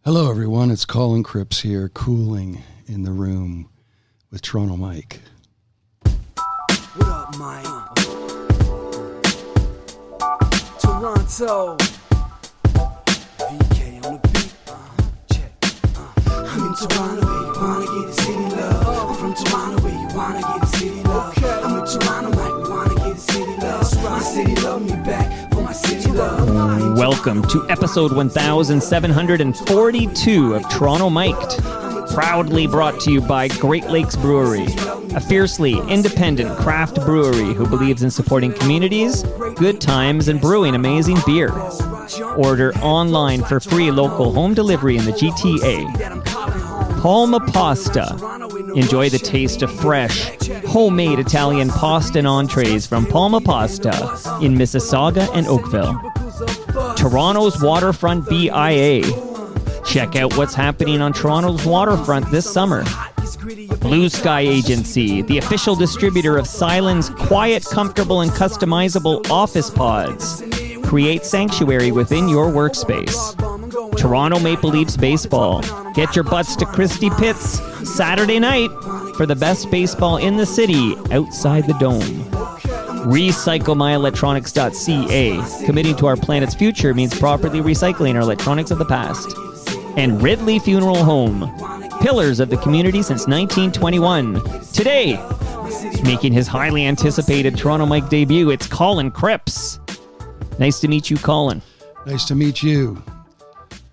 Hello, everyone. It's Colin Cripps here, cooling in the room with Toronto Mike. What up, Mike? Toronto. VK on the beat. Check. I'm in Toronto where you wanna get the city love. I'm from Toronto where you wanna get the city love. I'm in Toronto, Mike. We wanna get the city love. My city love me back for my city love. Welcome to episode 1742 of Toronto Mic'd, proudly brought to you by Great Lakes Brewery, a fiercely independent craft brewery who believes in supporting communities, good times, and brewing amazing beer. Order online for free local home delivery in the GTA. Palma Pasta. Enjoy the taste of fresh, homemade Italian pasta and entrees from Palma Pasta in Mississauga and Oakville. Toronto's Waterfront BIA. Check out what's happening on Toronto's waterfront this summer. Blue Sky Agency, the official distributor of Silen's quiet, comfortable, and customizable office pods. Create sanctuary within your workspace. Toronto Maple Leafs baseball. Get your butts to Christie Pitts Saturday night for the best baseball in the city outside the dome. RecycleMyElectronics.ca. Committing to our planet's future means properly recycling our electronics of the past. And Ridley Funeral Home. Pillars of the community since 1921. Today, making his highly anticipated Toronto Mike debut, it's Colin Cripps. Nice to meet you, Colin. Nice to meet you.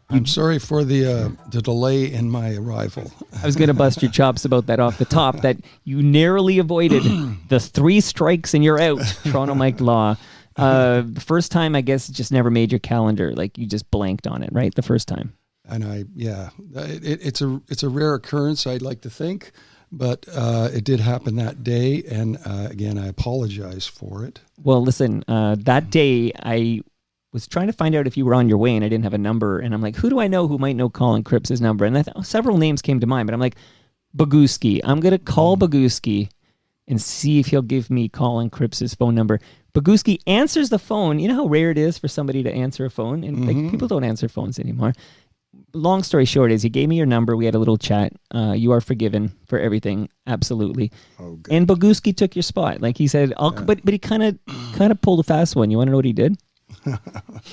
I'm sorry for the delay in my arrival. I was going to bust your chops about that off the top, that you narrowly avoided the 3 strikes and you're out, Toronto Mike law. The first time, I guess, just never made your calendar. Like, you just blanked on it, right? The first time. And it's a rare occurrence, I'd like to think, but it did happen that day. And again, I apologize for it. Well, listen, that day I was trying to find out if you were on your way, and I didn't have a number. And I'm like, who do I know who might know Colin Cripps' number? And several names came to mind, but I'm like, Boguski. I'm going to call Boguski and see if he'll give me Colin Cripps' phone number. Boguski answers the phone. You know how rare it is for somebody to answer a phone? And like, people don't answer phones anymore. Long story short is he gave me your number. We had a little chat. You are forgiven for everything. Absolutely. Oh, and Boguski took your spot. Like he said, but he kind of pulled a fast one. You want to know what he did?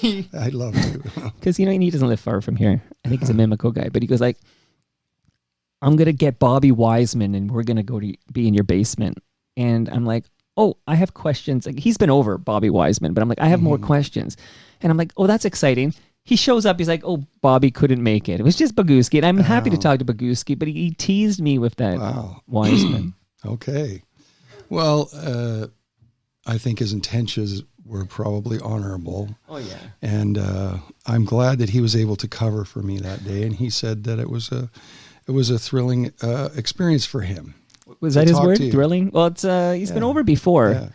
I'd love to. Because, he doesn't live far from here. I think he's a Mimico guy. But he goes like, I'm going to get Bobby Wiseman and we're going to go to be in your basement. And I'm like, oh, I have questions. Like, he's been over, Bobby Wiseman. But I'm like, I have more questions. And I'm like, oh, that's exciting. He shows up. He's like, oh, Bobby couldn't make it. It was just Boguski. And I'm happy to talk to Boguski. But he teased me with that Wiseman. Okay. Well, I think his intentions were probably honorable. Oh, yeah. And I'm glad that he was able to cover for me that day. And he said that it was a thrilling experience for him. Was that his word? Thrilling? Well, it's he's been over before.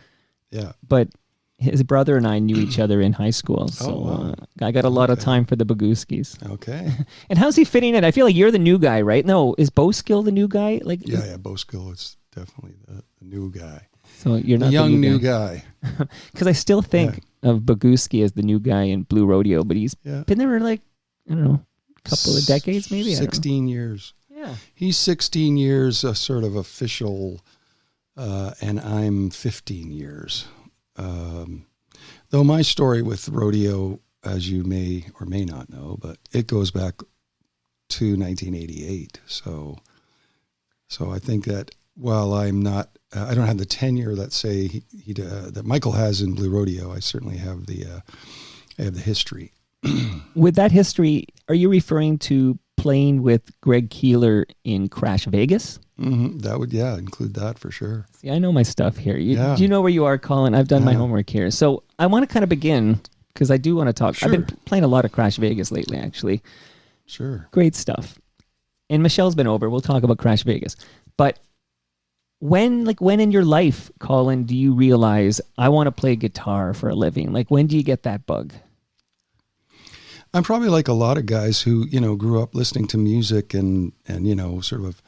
Yeah. But his brother and I knew each other in high school. So I got a lot of time for the Boguskis. Okay. And how's he fitting in? I feel like you're the new guy, right? No, is Boskill the new guy? Like, yeah, Boskill is definitely the new guy. So you're not the young new guy. Because I still think of Boguski as the new guy in Blue Rodeo, but he's been there for like, I don't know, a couple of decades maybe? 16 years. Yeah. He's 16 years sort of official, and I'm 15 years. Though my story with Rodeo, as you may or may not know, but it goes back to 1988. So I think that while I'm not, I don't have the tenure that say that Michael has in Blue Rodeo, I certainly have I have the history. With that history, are you referring to playing with Greg Keeler in Crash Vegas? Mm-hmm. That would, include that for sure. See, I know my stuff here. Do you know where you are, Colin? I've done my homework here. So I want to kind of begin, because I do want to talk. Sure. I've been playing a lot of Crash Vegas lately, actually. Sure. Great stuff. And Michelle's been over. We'll talk about Crash Vegas. But when in your life, Colin, do you realize I want to play guitar for a living? Like, when do you get that bug? I'm probably like a lot of guys who, grew up listening to music and sort of,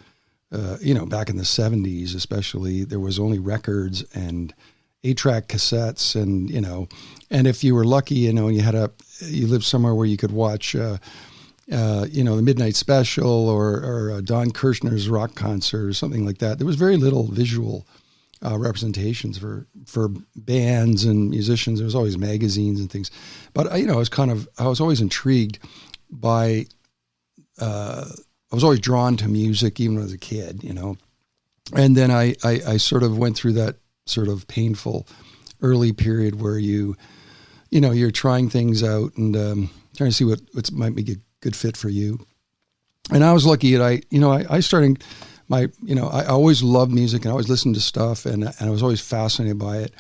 back in the 70s especially, there was only records and 8-track cassettes and if you were lucky, and you lived somewhere where you could watch the Midnight Special or Don Kirshner's rock concert or something like that. There was very little visual representations for bands and musicians. There was always magazines and things, but I was always intrigued by. I was always drawn to music, even as a kid, And then I sort of went through that sort of painful early period where you're trying things out and trying to see what might be a good fit for you. And I was lucky that I started I always loved music and I always listened to stuff and I was always fascinated by it.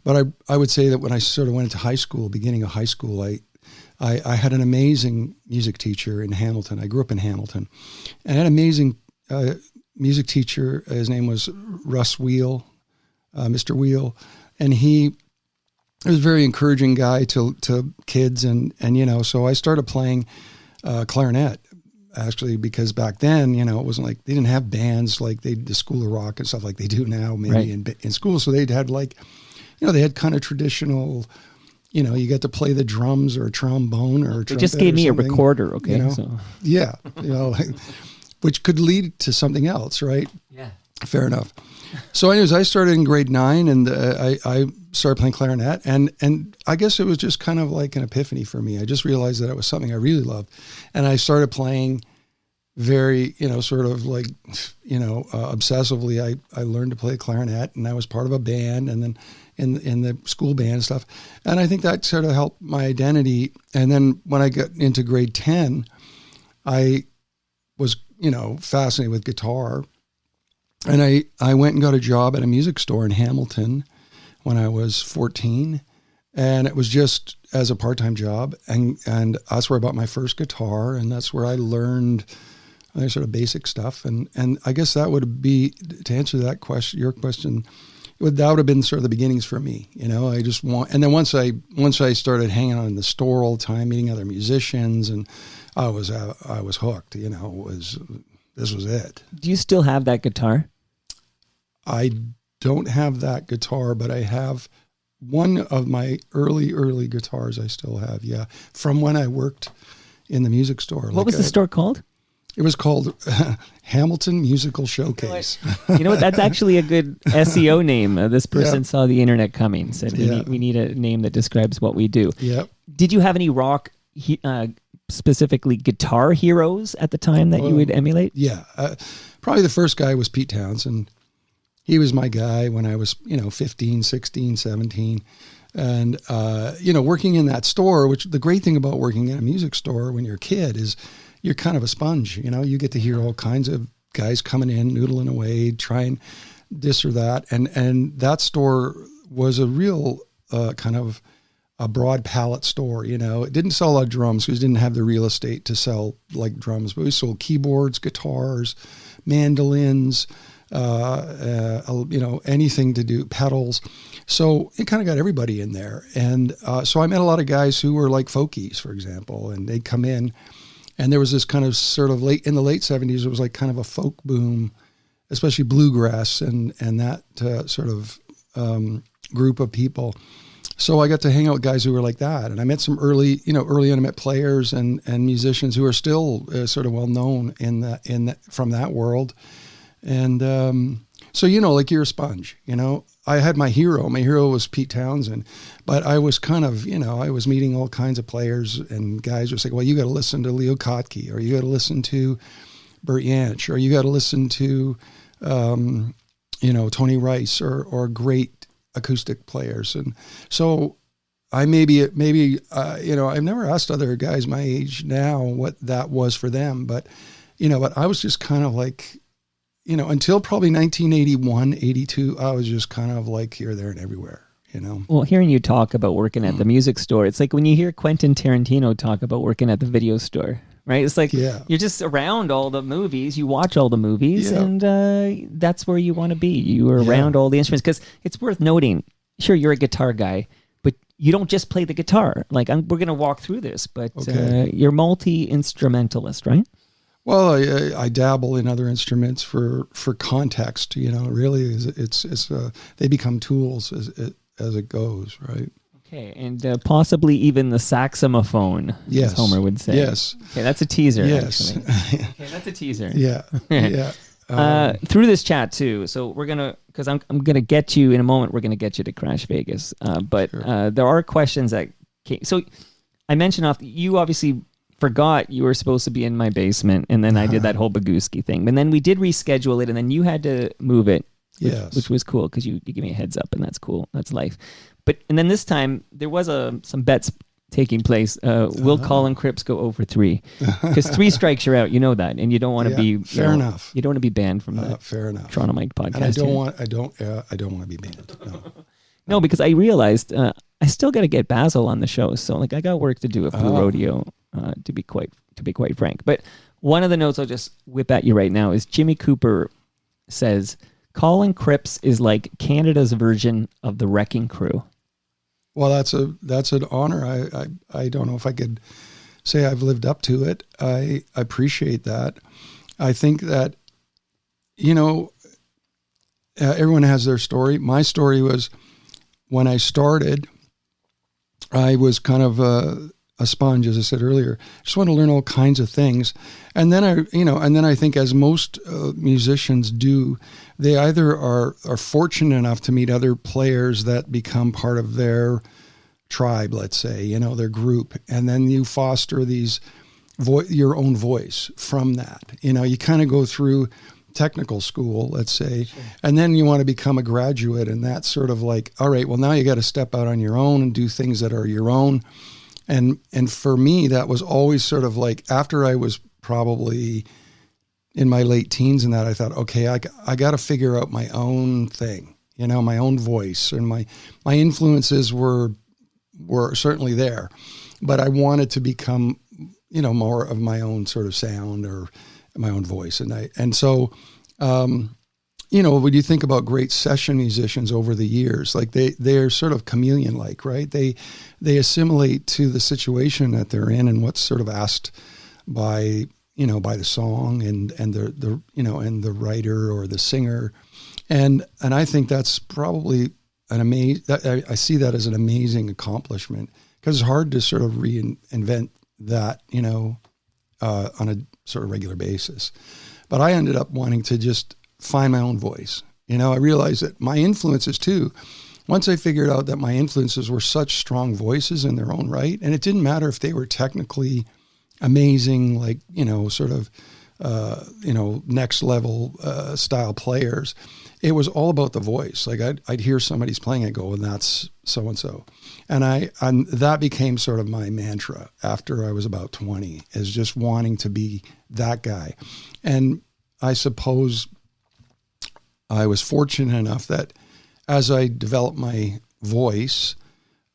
But I would say that when I sort of went into high school, beginning of high school, I had an amazing music teacher in Hamilton. I grew up in Hamilton. And I had an amazing music teacher. His name was Russ Wheel, Mr. Wheel. And he was a very encouraging guy to kids. And so I started playing clarinet, actually, because back then, it wasn't like, they didn't have bands like the School of Rock and stuff like they do now, maybe in school. So they'd had they had kind of traditional... you get to play the drums or a trombone or a trumpet. They just gave me a recorder, okay? So. Yeah, which could lead to something else, right? Yeah. Fair enough. So anyways, I started in grade 9 and I started playing clarinet and I guess it was just kind of like an epiphany for me. I just realized that it was something I really loved. And I started playing very, sort of like, obsessively. I learned to play clarinet and I was part of a band and then in the school band stuff. And I think that sort of helped my identity. And then when I got into grade 10, I was, fascinated with guitar. And I went and got a job at a music store in Hamilton when I was 14. And it was just as a part-time job. And that's where I bought my first guitar. And that's where I learned sort of basic stuff. And I guess that would be, to answer that question, your question, that would have been sort of the beginnings for me. I just and then once I started hanging out in the store all the time, meeting other musicians, and I was hooked. This was it. Do you still have that guitar? I don't have that guitar, but I have one of my early guitars. I still have, from when I worked in the music store. What was the store called? It was called Hamilton Musical Showcase. You know what? That's actually a good SEO name. This person saw the internet coming, said we need a name that describes what we do. Yep. Did you have any rock, specifically guitar heroes at the time that you would emulate? Yeah. Probably the first guy was Pete Townsend. He was my guy when I was, 15, 16, 17. And, working in that store, which the great thing about working in a music store when you're a kid is you're kind of a sponge, you get to hear all kinds of guys coming in, noodling away, trying this or that. And that store was a real kind of a broad palette store, It didn't sell a lot of drums because it didn't have the real estate to sell like drums, but we sold keyboards, guitars, mandolins, anything to do, pedals. So it kind of got everybody in there. And so I met a lot of guys who were like folkies, for example, and they'd come in. And there was this kind of sort of in the late 70s, it was like kind of a folk boom, especially bluegrass and that sort of group of people. So I got to hang out with guys who were like that. And I met some early on I met players and musicians who are still sort of well known from that world. And so, like you're a sponge, I had my hero. My hero was Pete Townsend, but I was kind of, I was meeting all kinds of players and guys were saying, well, you got to listen to Leo Kottke, or you got to listen to Bert Jansch, or you got to listen to, Tony Rice or great acoustic players. And so I I've never asked other guys my age now what that was for them, but I was just kind of like, until probably 1981, 82, I was just kind of like here, there, and everywhere, Well, hearing you talk about working at the music store, it's like when you hear Quentin Tarantino talk about working at the video store, right? It's like you're just around all the movies, you watch all the movies, and that's where you want to be. You are around all the instruments, because it's worth noting, sure, you're a guitar guy, but you don't just play the guitar. Like, we're going to walk through this, but you're multi-instrumentalist, right? Well, I dabble in other instruments for context. Really, it's they become tools as it goes, right? Okay, and possibly even the saxophone, Yes. as Homer would say. Yes. Okay, that's a teaser, Yes. actually. Okay, that's a teaser. Yeah. Yeah. Through this chat, too, so we're going to, because I'm going to get you, in a moment, we're going to get you to Crash Vegas. But Sure. there are questions that came. So I mentioned you obviously forgot you were supposed to be in my basement, and then I did that whole Bagooski thing. And then we did reschedule it, and then you had to move it, which was cool, because you gave me a heads up, and that's cool. That's life. And then this time there was some bets taking place. Will Colin Cripps go over 3? Because 3 strikes you're out. You know that, and you don't want to be fair enough. You don't want to be banned from the fair enough. Toronto Mike podcast. And I don't want to be banned. No. No, because I realized I still got to get Basil on the show. So like I got work to do at Blue Rodeo. To be quite frank. But one of the notes I'll just whip at you right now is Jimmy Cooper says Colin Cripps is like Canada's version of the Wrecking Crew. Well, that's an honor. I don't know if I could say I've lived up to it. I appreciate that. I think that, everyone has their story. My story was when I started, I was kind of a sponge, as I said earlier. Just want to learn all kinds of things. And then I think, as most musicians do, they either are fortunate enough to meet other players that become part of their tribe, let's say, their group. And then you foster these your own voice from that. You kind of go through technical school, let's say, sure. And then you want to become a graduate, and that's sort of like, all right, well, now you got to step out on your own and do things that are your own. And for me, that was always sort of like, after I was probably in my late teens and that, I thought, okay, I got to figure out my own thing, my own voice. And my influences were certainly there, but I wanted to become, more of my own sort of sound or my own voice. And so, when you think about great session musicians over the years, like they're sort of chameleon-like, right? They assimilate to the situation that they're in and what's sort of asked by the song and the writer or the singer. And I think that's probably I see that as an amazing accomplishment, because it's hard to sort of reinvent that, on a sort of regular basis. But I ended up wanting to just find my own voice. I realized that my influences too, once I figured out that my influences were such strong voices in their own right, and it didn't matter if they were technically amazing, like, sort of, next level style players. It was all about the voice. Like I'd hear somebody's playing, I go, and that's so-and-so. And that became sort of my mantra after I was about 20, is just wanting to be that guy. And I suppose I was fortunate enough that as I developed my voice,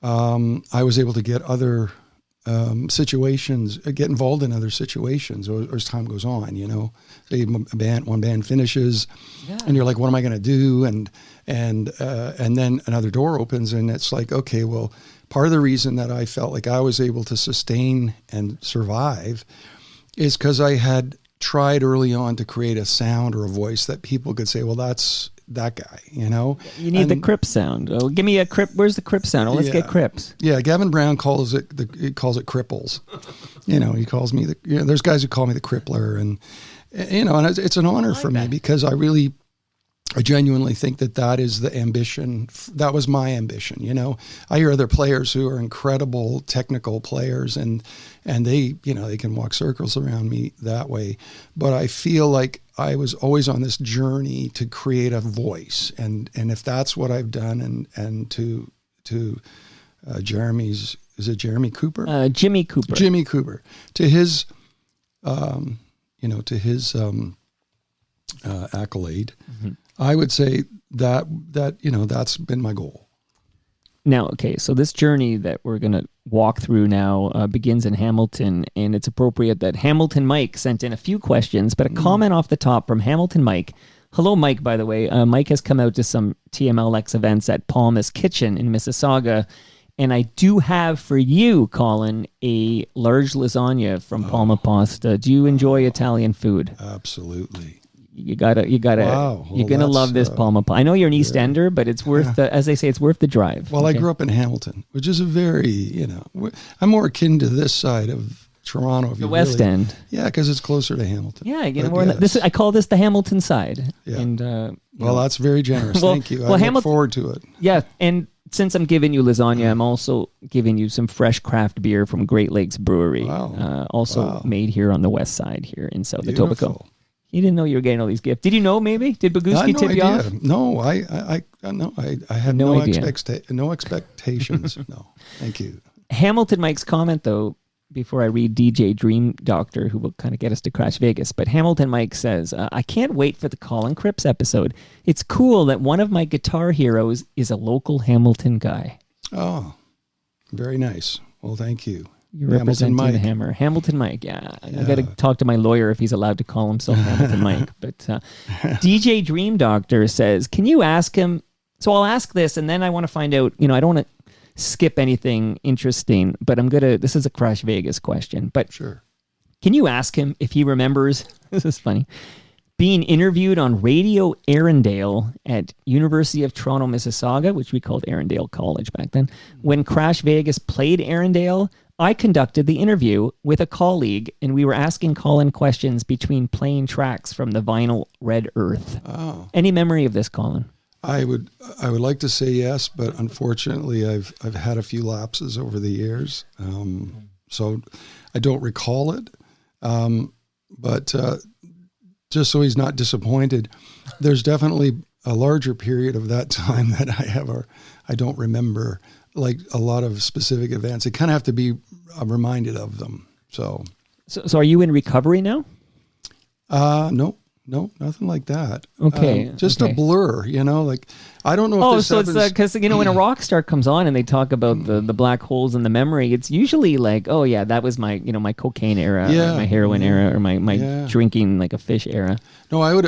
I was able to get other situations, get involved in other situations as time goes on. Say one band finishes, and you're like, what am I going to do? And then another door opens, and it's like, okay, well, part of the reason that I felt like I was able to sustain and survive is because I had tried early on to create a sound or a voice that people could say, well, that's that guy, You need the Cripps sound. Oh, give me a Cripps. Where's the Cripps sound? Oh, let's get Cripps. Yeah, Gavin Brown calls it cripples. He calls me there's guys who call me the crippler, and and it's an honor for me, because I genuinely think that is the ambition. That was my ambition. I hear other players who are incredible technical players, and they, they can walk circles around me that way. But I feel like I was always on this journey to create a voice. And if that's what I've done, and to Jeremy's, is it Jeremy Cooper? Jimmy Cooper. Jimmy Cooper. To his, accolade, mm-hmm. I would say that that's been my goal. Now, okay, so this journey that we're going to walk through now begins in Hamilton, and it's appropriate that Hamilton Mike sent in a few questions, but a comment off the top from Hamilton Mike. Hello, Mike, by the way. Mike has come out to some TMLX events at Palma's Kitchen in Mississauga, and I do have for you, Colin, a large lasagna from Palma Pasta. Do you enjoy Italian food? Absolutely. You gotta. Wow. Well, you're gonna love this Palma Pie. I know you're an East Ender, but it's worth the, as they say, it's worth the drive. Well, I grew up in Hamilton, which is a very, I'm more akin to this side of Toronto. The West End. Yeah, because it's closer to Hamilton. Yeah, I call this the Hamilton side. Yeah. And well, that's very generous. Thank you. I look forward to it. Yeah, and since I'm giving you lasagna, I'm also giving you some fresh craft beer from Great Lakes Brewery. Wow. Made here on the west side here in South Beautiful. Etobicoke. You didn't know you were getting all these gifts. Did you know maybe? Did Boguski tip you off? No, I had no idea. No expectations. No, thank you. Hamilton Mike's comment, though, before I read DJ Dream Doctor, who will kind of get us to Crash Vegas, but Hamilton Mike says, I can't wait for the Colin Cripps episode. It's cool that one of my guitar heroes is a local Hamilton guy. Oh, very nice. Well, thank you. You're representing the Hammer. Hamilton Mike, yeah. I got to talk to my lawyer if he's allowed to call himself Hamilton Mike. But DJ Dream Doctor says, can you ask him? So I'll ask this, and then I want to find out, I don't want to skip anything interesting, but this is a Crash Vegas question. But sure. Can you ask him if he remembers, this is funny, being interviewed on Radio Arundel at University of Toronto, Mississauga, which we called Arundel College back then. When Crash Vegas played Arundel, I conducted the interview with a colleague, and we were asking Colin questions between playing tracks from the vinyl Red Earth. Oh. Any memory of this, Colin? I would like to say yes, but unfortunately I've had a few lapses over the years, so I don't recall it. But just so he's not disappointed, there's definitely a larger period of that time that I don't remember, like a lot of specific events. I kind of have to be reminded of them. So are you in recovery now? No, nothing like that. Okay. Just a blur, like, I don't know if this happens. It's because, when a rock star comes on and they talk about the black holes in the memory, it's usually like, oh yeah, that was my, my cocaine era, or my heroin era, or my drinking like a fish era. No, I would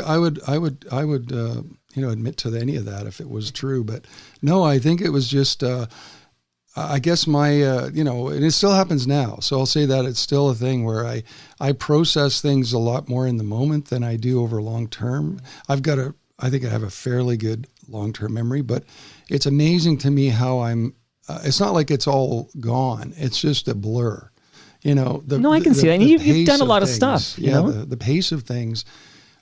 admit to any of that if it was true, but no, I think it was just, I guess my, and it still happens now. So I'll say that it's still a thing where I process things a lot more in the moment than I do over long term. I think I have a fairly good long-term memory, but it's amazing to me how it's not like it's all gone. It's just a blur, I can see that. And you've done a lot of stuff, The pace of things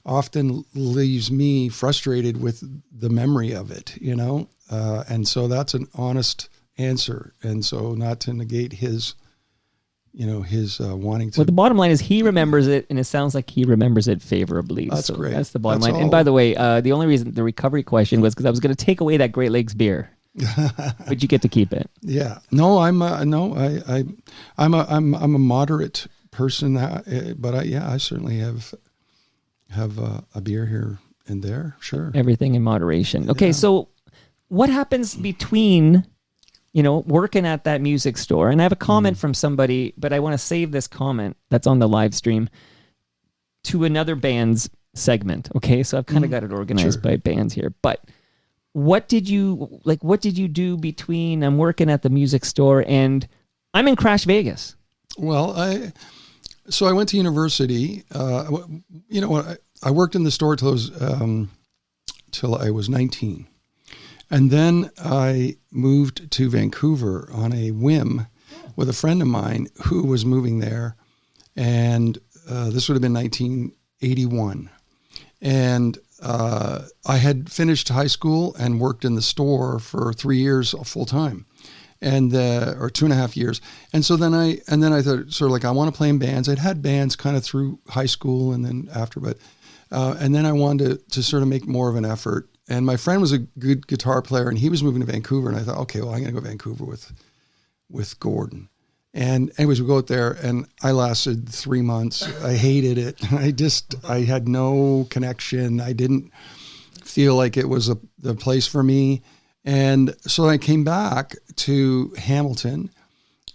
often leaves me frustrated with the memory of it, and so that's an honest answer, and so not to negate his wanting to. Well, the bottom line is he remembers it, and it sounds like he remembers it favorably. That's great. That's the bottom line. And by the way, the only reason the recovery question was because I was going to take away that Great Lakes beer, but you get to keep it. Yeah. No, I'm a moderate person, but I certainly have a beer here and there. Sure. Everything in moderation. Okay, so what happens between working at that music store? And I have a comment from somebody, but I want to save this comment that's on the live stream to another band's segment. Okay, so I've kind of got it organized by bands here. But what did you do between I'm working at the music store and I'm in Crash Vegas? Well, I went to university. I worked in the store till I was 19. And then I moved to Vancouver on a whim with a friend of mine who was moving there. And this would have been 1981. And I had finished high school and worked in the store for 3 years full time, and or 2.5 years. And so then I thought, sort of like, I want to play in bands. I'd had bands kind of through high school and then after, but and then I wanted to sort of make more of an effort. And my friend was a good guitar player, and he was moving to Vancouver. And I thought, okay, well, I'm going to go to Vancouver with Gordon. And anyways, we go out there, and I lasted 3 months. I hated it. I had no connection. I didn't feel like it was the place for me. And so I came back to Hamilton.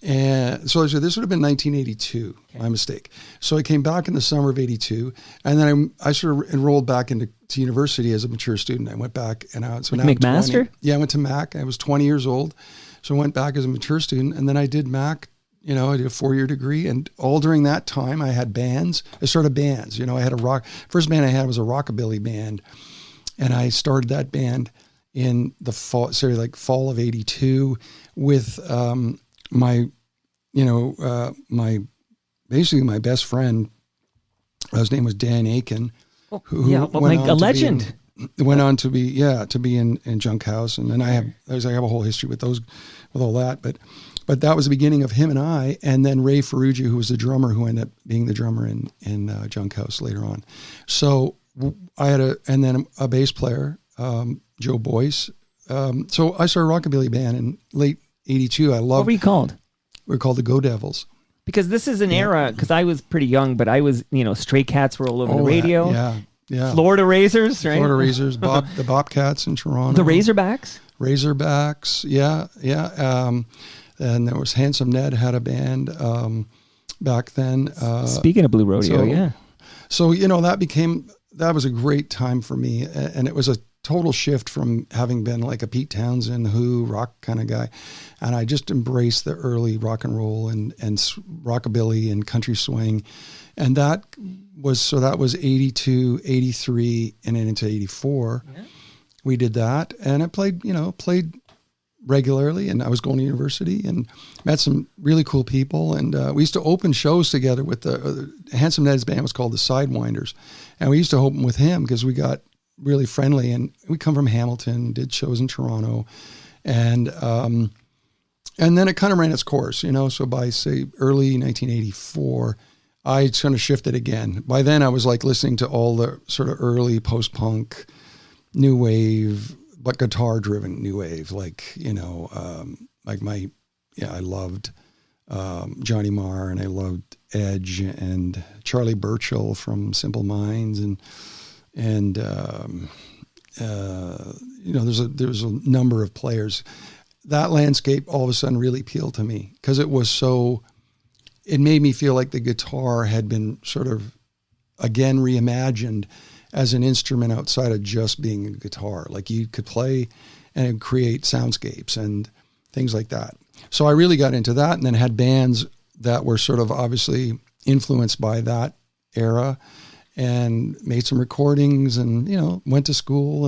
And so this would have been 1982, my mistake. So I came back in the summer of 82, and then I sort of enrolled back into university as a mature student. I went back, and so now McMaster? I went to Mac. I was 20 years old. So I went back as a mature student, and then I did Mac, I did a 4-year degree, and all during that time I had bands. I started bands. I had first band I had was a rockabilly band, and I started that band in the fall of '82 with my best friend. His name was Dan Aiken, a legend. Went on to be in Junkhouse, and then I have a whole history with all that, but that was the beginning of him and I, and then Ray Ferrugia, who was the drummer, who ended up being the drummer in Junkhouse later on. So I had a bass player, Joe Boyce. So I started a rockabilly band in late '82. What were you called? We were called the Go Devils. Because this is an era, because I was pretty young, but I was, Stray Cats were all over the radio. Yeah. Florida Razors, right? Florida Razors, the Bobcats in Toronto. The Razorbacks? Razorbacks, yeah. And there was Handsome Ned had a band back then. Speaking of Blue Rodeo, So, that was a great time for me. And it was a total shift from having been like a Pete Townsend, Who, rock kind of guy. And I just embraced the early rock and roll and rockabilly and country swing. And that was 82, 83, and then into 84. Yeah. We did that. And I played regularly, and I was going to university and met some really cool people. And we used to open shows together with the Handsome Ned's band was called the Sidewinders. And we used to open with him because we got really friendly, and we come from Hamilton, did shows in Toronto, and then it kind of ran its course, so by say early 1984, I kind of shifted again. By then I was like listening to all the sort of early post-punk, new wave, but guitar driven new wave, I loved Johnny Marr, and I loved Edge and Charlie Burchill from Simple Minds, and there's a number of players. That landscape all of a sudden really appealed to me because it made me feel like the guitar had been sort of again reimagined as an instrument outside of just being a guitar. Like you could play and create soundscapes and things like that. So I really got into that, and then had bands that were sort of obviously influenced by that era, and made some recordings, and went to school,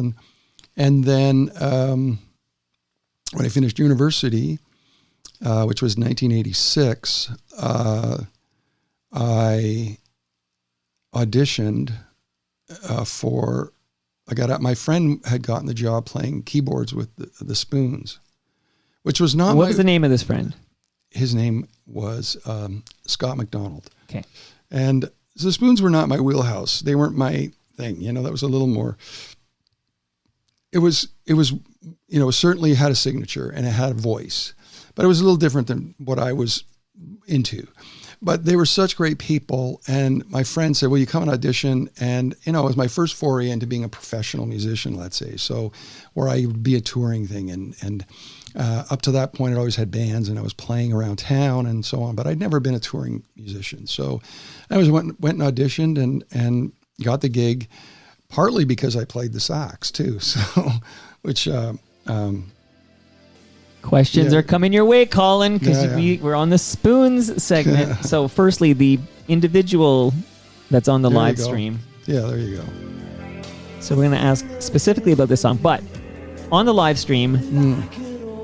and then when I finished university, which was 1986, I auditioned my friend had gotten the job playing keyboards with the Spoons, which was not. What was the name of this friend? His name was Scott McDonald. Okay, and the Spoons were not my wheelhouse. They weren't my thing. That was a little more. It was certainly had a signature and it had a voice, but it was a little different than what I was into. But they were such great people, and my friend said, "Well, you come and audition," and it was my first foray into being a professional musician, let's say. So, where I would be a touring thing, and up to that point, I'd always had bands, and I was playing around town and so on. But I'd never been a touring musician. So, I went and auditioned and got the gig, partly because I played the sax too. So, which. Questions are coming your way, Colin, because we're on the Spoons segment. Yeah. So firstly, the individual that's on the live stream. Yeah, there you go. So we're going to ask specifically about this song. But on the live stream,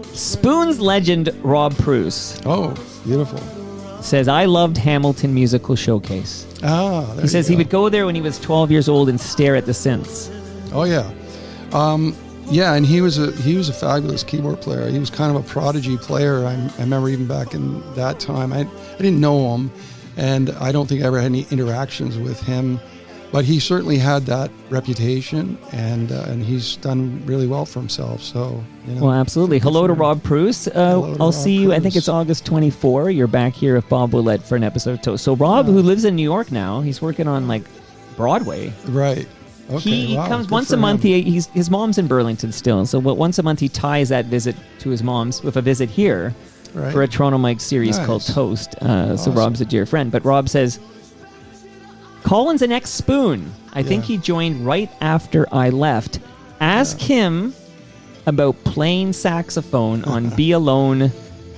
Spoons legend Rob Bruce. Oh, beautiful. Says, I loved Hamilton Musical Showcase. He says he would go there when he was 12 years old and stare at the synths. Oh, yeah. Yeah, and he was a fabulous keyboard player. He was kind of a prodigy player. I remember even back in that time, I didn't know him, and I don't think I ever had any interactions with him, but he certainly had that reputation, and he's done really well for himself. So, well, absolutely. Hello to Rob Bruce. I'll see you. I think it's August 24. You're back here with Bob Willett for an episode of Toast. So Rob, who lives in New York now, he's working on Broadway. Right. Okay, he comes once a month. His mom's in Burlington still, so once a month he ties that visit to his mom's with a visit here for a Toronto Mike series called Toast. Awesome. So Rob's a dear friend. But Rob says, Colin's an ex-Spoon. I think he joined right after I left. Ask him about playing saxophone on Be Alone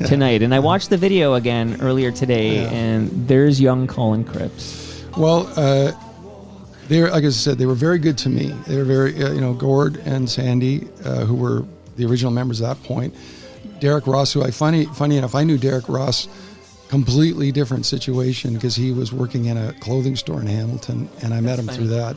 tonight. And I watched the video again earlier today, and there's young Colin Cripps. Well, they're, like I said, they were very good to me. They were very, Gord and Sandy, who were the original members at that point. Derek Ross, who funny enough, I knew Derek Ross, completely different situation because he was working in a clothing store in Hamilton, and I met him through that.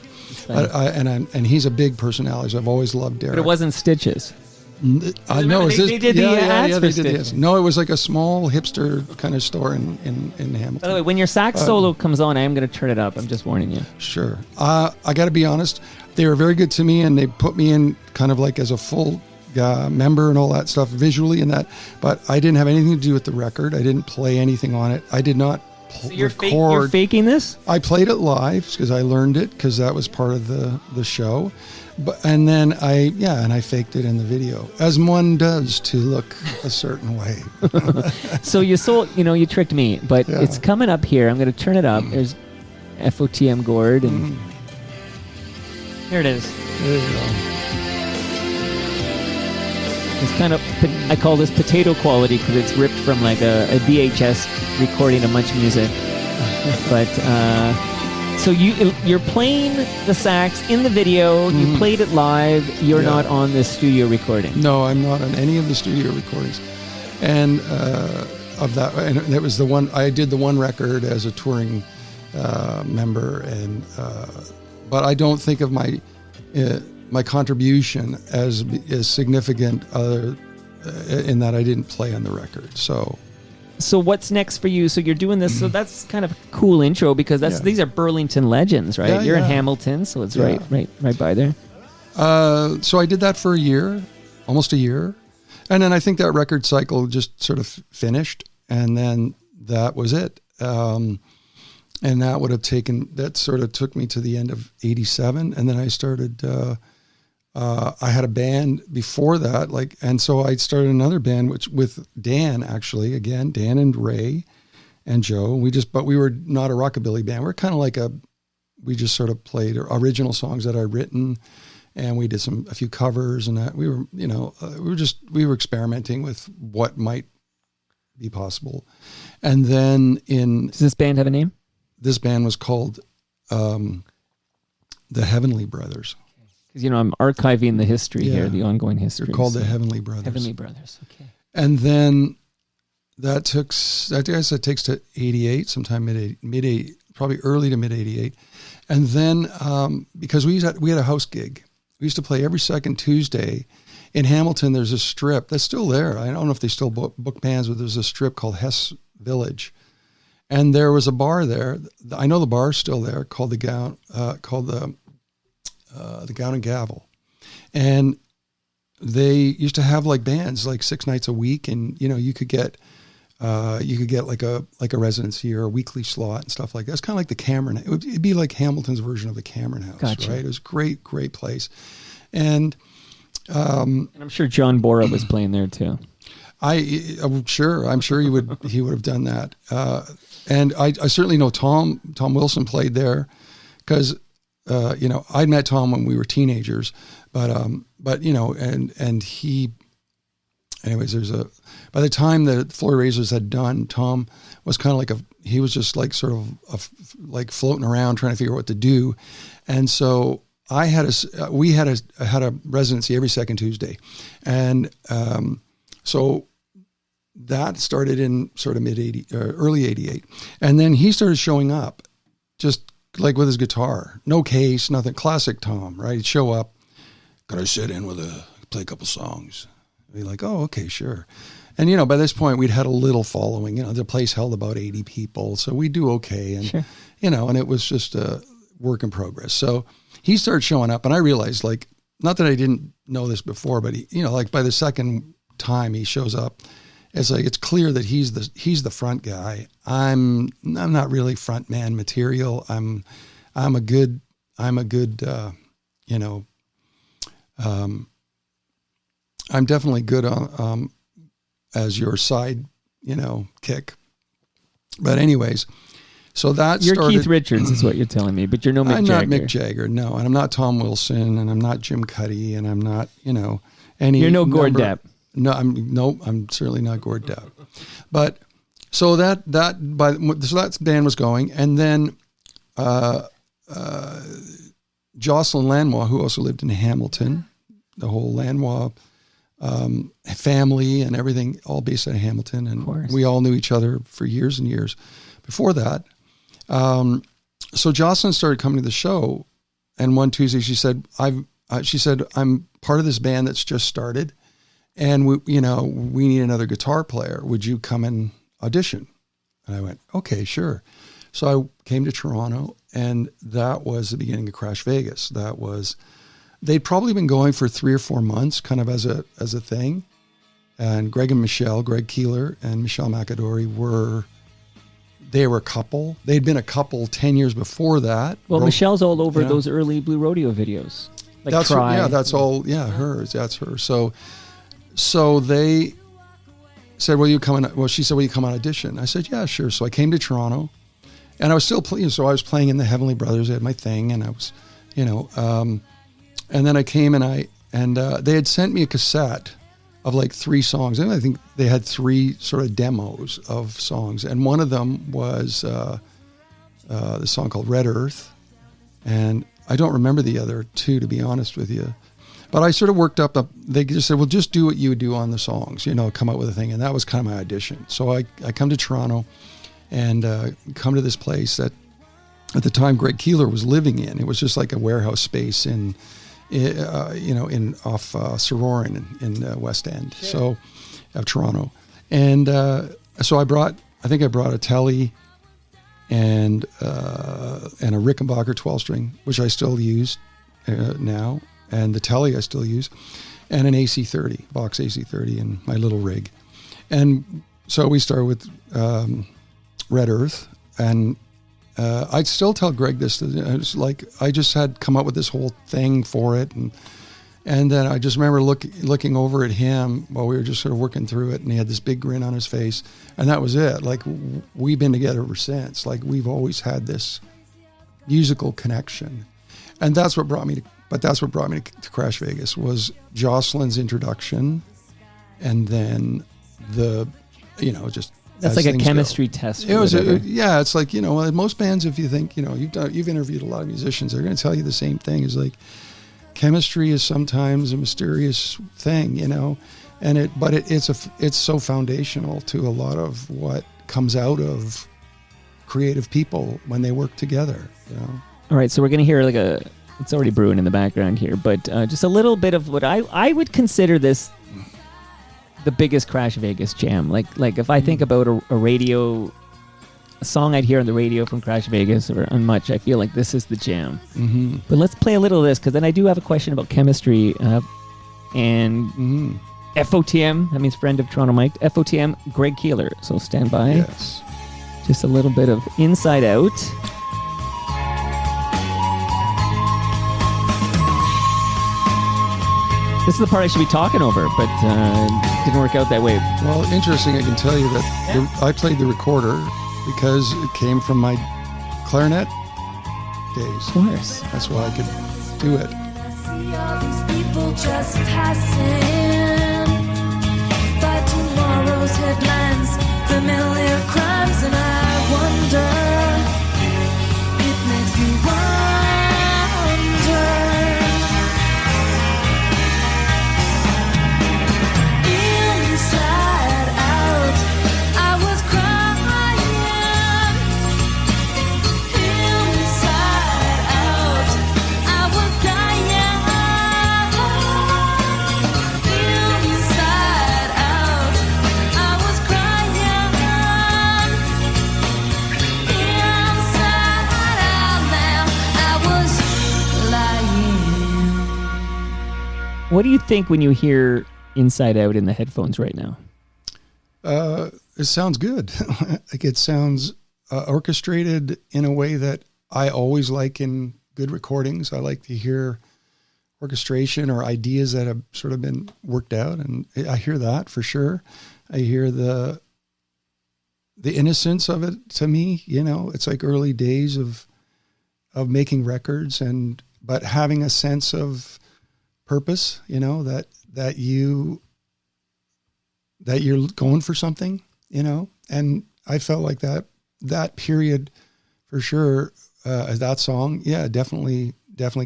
And he's a big personality, so I've always loved Derek. But it wasn't Stitches. No, they did the ads for Stitches. No, it was like a small hipster kind of store in Hamilton. By the way, when your sax solo comes on, I am going to turn it up. I'm just warning you. Sure. I got to be honest, they were very good to me, and they put me in kind of like as a full member and all that stuff visually and that, but I didn't have anything to do with the record. I didn't play anything on it. I did not record. You're faking this? I played it live because I learned it because that was part of the show. And then I faked it in the video, as one does to look a certain way. So you tricked me, but it's coming up here. I'm going to turn it up. There's FOTM Gord, and here it is. There you go. It's kind of, I call this potato quality because it's ripped from like a VHS recording of Much Music. But so you're playing the sax in the video. You played it live. You're not on the studio recording. No, I'm not on any of the studio recordings. And of that, and that was the one I did the one record as a touring member, and but I don't think of my contribution as significant in that I didn't play on the record. So what's next for you? So you're doing this. So that's kind of a cool intro because these are Burlington legends, right? Yeah, you're in Hamilton, so it's right by there. So I did that for almost a year. And then I think that record cycle just sort of finished, and then that was it. And that sort of took me to the end of 87. And then I started, I had a band before that, and so I started another band, with Dan, actually, again, Dan and Ray and Joe. But we were not a rockabilly band. We're kind of we just sort of played original songs that I'd written, and we did a few covers, and that we were experimenting with what might be possible. And then does this band have a name? This band was called the Heavenly Brothers. Because, I'm archiving the history here, the ongoing history. They're called the Heavenly Brothers. Heavenly Brothers, okay. And then that takes to 88, sometime mid-88, probably early to mid-88. And then because we had a house gig. We used to play every second Tuesday. In Hamilton, there's a strip that's still there. I don't know if they still book bands, but there's a strip called Hess Village. And there was a bar there. I know the bar's still there, called the Gown and Gavel. And they used to have bands 6 nights a week, and you could get like a residency or a weekly slot and stuff like that. It's kind of like the Cameron. It'd be like Hamilton's version of the Cameron House, gotcha. Right? It was a great place. And I'm sure John Bora was playing there too. I'm sure he would have done that. And I certainly know Tom Wilson played there because, I met Tom when we were teenagers, but he, anyways, by the time that Floor Razors had done, Tom was kind of he was just floating around trying to figure out what to do. And so we had a residency every second Tuesday. And, so that started in sort of early 88. And then he started showing up just with his guitar, no case, nothing, classic Tom, right? He'd show up, gotta sit in play a couple songs. I'd be like, oh, okay, sure. And, by this point we'd had a little following, the place held about 80 people. So we do okay. And, sure. And it was just a work in progress. So he started showing up, and I realized not that I didn't know this before, but he, by the second time he shows up, it's clear that he's the front guy. I'm not really front man material. I'm definitely good on as your side, kick. But anyways, so that you're started. Keith Richards is what you're telling me, but you're no Mick I'm Jagger. not Mick Jagger, no, and I'm not Tom Wilson, and I'm not Jim Cuddy, and I'm not, any. You're no Gord Depp. No, I'm certainly not Gord Depp. But so that band was going, and then Jocelyn Lanois, who also lived in Hamilton, the whole Lanois family and everything, all based out of Hamilton, and we all knew each other for years and years before that. So Jocelyn started coming to the show, and one Tuesday she said, I'm part of this band that's just started, and we need another guitar player. Would you come and audition? And I went, okay, sure. So I came to Toronto, and that was the beginning of Crash Vegas. They'd probably been going for 3 or 4 months, kind of as a thing. And Greg Keeler and Michelle McAdory were a couple. They'd been a couple 10 years before that. Well, Michelle's all over those early Blue Rodeo videos. Like that's Try. That's all. Yeah, hers. That's her. So they said, she said, will you come on audition? I said, yeah, sure. So I came to Toronto, and I was still playing. So I was playing in the Heavenly Brothers. I had my thing, and I was, and then I came and they had sent me a cassette of like 3 songs. And I think they had 3 sort of demos of songs. And one of them was the song called Red Earth. And I don't remember the other 2, to be honest with you. But I sort of worked up. They just said, well, just do what you would do on the songs, come up with a thing. And that was kind of my audition. So I come to Toronto and come to this place that at the time Greg Keeler was living in. It was just like a warehouse space in off Sorauren in West End, so of Toronto. And so I brought a Telly and a Rickenbacker 12-string, which I still use now, and the Telly I still use, and an AC30, box AC30 in my little rig. And so we started with Red Earth, and I'd still tell Greg this. It's like I just had come up with this whole thing for it, and then I just remember looking over at him while we were just sort of working through it, and he had this big grin on his face, and that was it. Like we've been together ever since. Like we've always had this musical connection, and that's what brought me to Crash Vegas was Jocelyn's introduction, and then just. That's like a chemistry test. It's like, most bands, if you think, you've interviewed a lot of musicians, they're going to tell you the same thing. Is like chemistry is sometimes a mysterious thing, but it's so foundational to a lot of what comes out of creative people when they work together. All right, so we're going to hear it's already brewing in the background here, but just a little bit of what I would consider this the biggest Crash Vegas jam. Like if I think about a song I'd hear on the radio from Crash Vegas or Unmuch, I feel like this is the jam. Mm-hmm. But let's play a little of this, because then I do have a question about chemistry and FOTM, that means friend of Toronto Mike, FOTM, Greg Keeler. So stand by. Yes. Just a little bit of Inside Out. This is the part I should be talking over, but didn't work out that way. Well, interesting, I can tell you that I played the recorder because it came from my clarinet days. Of course. That's why I could do it. I see all these people just passing by tomorrow's headlines, familiar crimes, and I wonder, it makes me wonder. What do you think when you hear Inside Out in the headphones right now? It sounds good. Like it sounds orchestrated in a way that I always like in good recordings. I like to hear orchestration or ideas that have sort of been worked out, and I hear that for sure. I hear the innocence of it to me. It's like early days of making records, but having a sense of purpose, that you that you're going for something, you know? And I felt like that period for sure, that song, definitely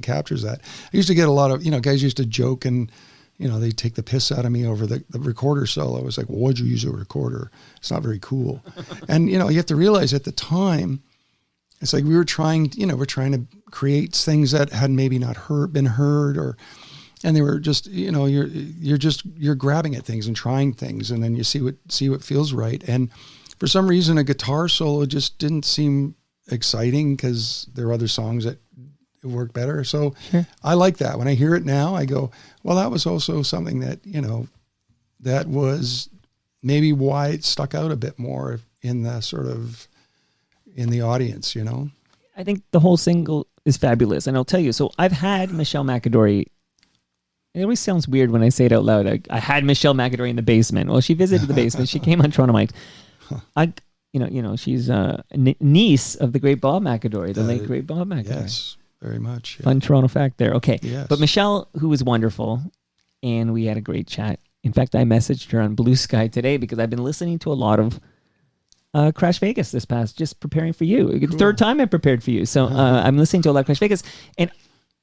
captures that. I used to get a lot of, guys used to joke and, they take the piss out of me over the recorder solo. I was like, well, why'd you use a recorder? It's not very cool. And, you have to realize at the time, it's like we were trying to create things that had maybe not been heard and they were just, you're grabbing at things and trying things, and then you see what feels right. And for some reason, a guitar solo just didn't seem exciting because there were other songs that work better. So sure. I like that. When I hear it now, I go, well, that was also something that, that was maybe why it stuck out a bit more in the audience, I think the whole single is fabulous. And I'll tell you, so I've had Michelle McAdory. It always sounds weird when I say it out loud. I had Michelle McAdory in the basement. Well, she visited the basement. She came on Toronto Mike. She's a niece of the great Bob McAdory, the late great Bob McAdory. Yes. Very much. Yeah. Fun Toronto fact there. Okay. Yes. But Michelle, who was wonderful, and we had a great chat. In fact, I messaged her on Blue Sky today because I've been listening to a lot of Crash Vegas this past, just preparing for you. Cool. Third time I prepared for you. So I'm listening to a lot of Crash Vegas, and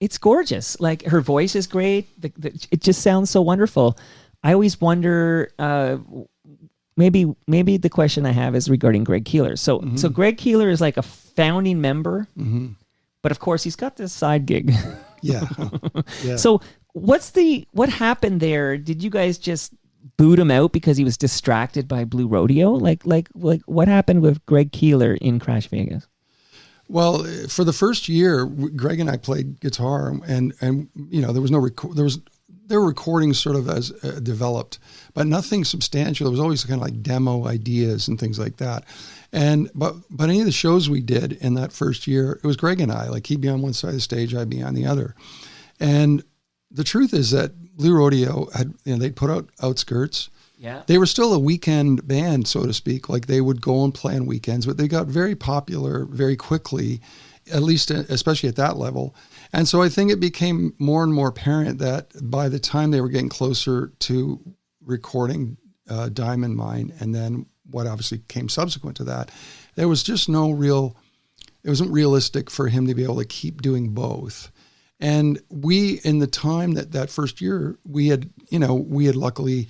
it's gorgeous. Like, her voice is great. It just sounds so wonderful. I always wonder, maybe the question I have is regarding Greg Keeler. So Greg Keeler is like a founding member. Mm-hmm. But of course, he's got this side gig. Yeah. Yeah. So what happened there? Did you guys just boot him out because he was distracted by Blue Rodeo? Like what happened with Greg Keeler in Crash Vegas? Well, for the first year, Greg and I played guitar, and there was there were recordings sort of as developed, but nothing substantial. It was always kind of like demo ideas and things like that. But any of the shows we did in that first year, it was Greg and I. Like, he'd be on one side of the stage, I'd be on the other. And the truth is that Blue Rodeo had, they'd put out Outskirts. Yeah. They were still a weekend band, so to speak. Like, they would go and play on weekends, but they got very popular very quickly, at least especially at that level. And so I think it became more and more apparent that by the time they were getting closer to recording Diamond Mine, and then what obviously came subsequent to that, there was just it wasn't realistic for him to be able to keep doing both. And we, in the time that first year, we had luckily,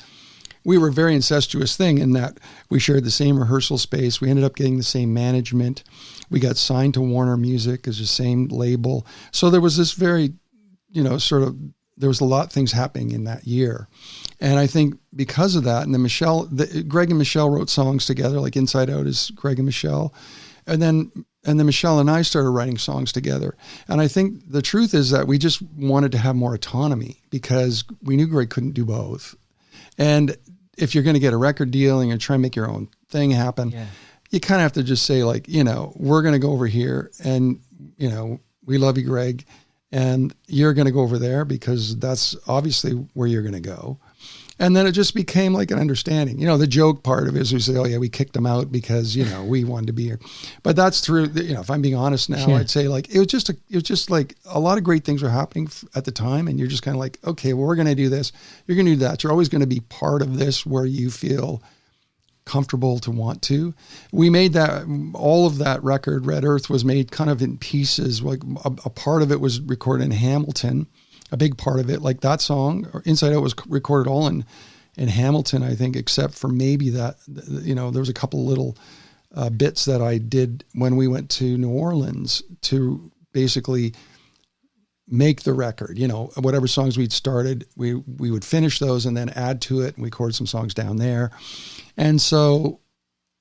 we were a very incestuous thing in that we shared the same rehearsal space. We ended up getting the same management. We got signed to Warner Music as the same label. So there was this very, there was a lot of things happening in that year. And I think because of that, and then Greg and Michelle wrote songs together, like Inside Out is Greg and Michelle. And then Michelle and I started writing songs together. And I think the truth is that we just wanted to have more autonomy because we knew Greg couldn't do both. And if you're going to get a record deal and you're trying to make your own thing happen, you kind of have to just say, like, we're going to go over here and, we love you, Greg, and you're going to go over there because that's obviously where you're going to go. And then it just became like an understanding. The joke part of it is we say, oh yeah, we kicked them out because, we wanted to be here. But that's through, if I'm being honest now, I'd say, like, it was just like a lot of great things were happening at the time. And you're just kind of like, okay, well, we're going to do this. You're going to do that. You're always going to be part of this where you feel comfortable to want to. We made all of that record, Red Earth, was made kind of in pieces. Like a part of it was recorded in Hamilton. A big part of it, like that song, or Inside Out, was recorded all in Hamilton, I think, except for maybe that, there was a couple little bits that I did when we went to New Orleans to basically make the record. Whatever songs we'd started, we would finish those and then add to it and record some songs down there. And so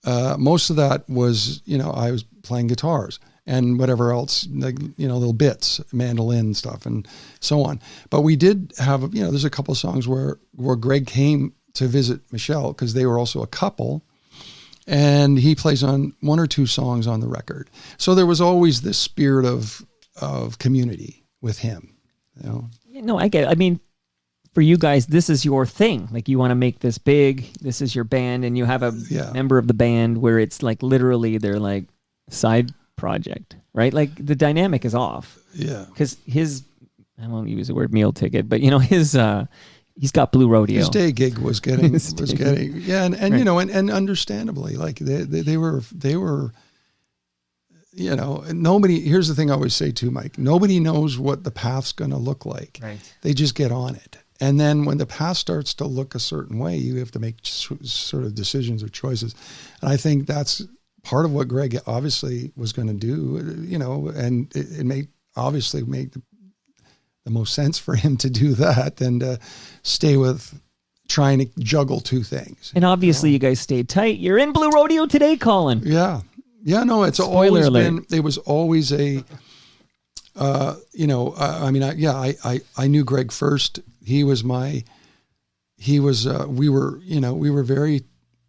most of that was, I was playing guitars and whatever else, like, little bits, mandolin stuff and so on. But we did have, there's a couple of songs where Greg came to visit Michelle because they were also a couple, and he plays on one or two songs on the record. So there was always this spirit of community with him. No, I get it. I mean, for you guys, this is your thing. Like, you want to make this big. This is your band, and you have a member of the band where it's like literally they're like side project, right? Like, the dynamic is off. Yeah. Because I won't use the word meal ticket, but his he's got Blue Rodeo. His day gig was getting yeah, and Right. you know, and understandably, like they were, you know, nobody. Here's the thing I always say too, Mike. Nobody knows what the path's going to look like. Right. They just get on it, and then when the path starts to look a certain way, you have to make sort of decisions or choices. And I think that's part of what Greg obviously was going to do. You know, and it obviously made the most sense for him to do that than to stay with trying to juggle two things. And obviously, you guys stayed tight. You're in Blue Rodeo today, Colin. Yeah. Yeah, no, it's Spoiler always alert. been, it was always a, you know, I mean, I knew Greg first. We were, you know,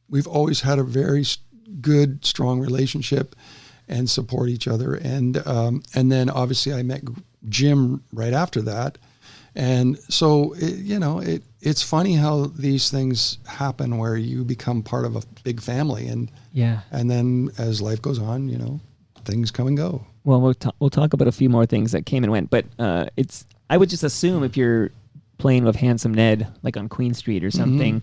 we've always had a very good, strong relationship and support each other. And then obviously I met Jim right after that. And so, it's funny how these things happen where you become part of a big family. And then as life goes on, you know, things come and go. Well, we'll talk about a few more things that came and went. But I would just assume if you're playing with Handsome Ned, like on Queen Street or something,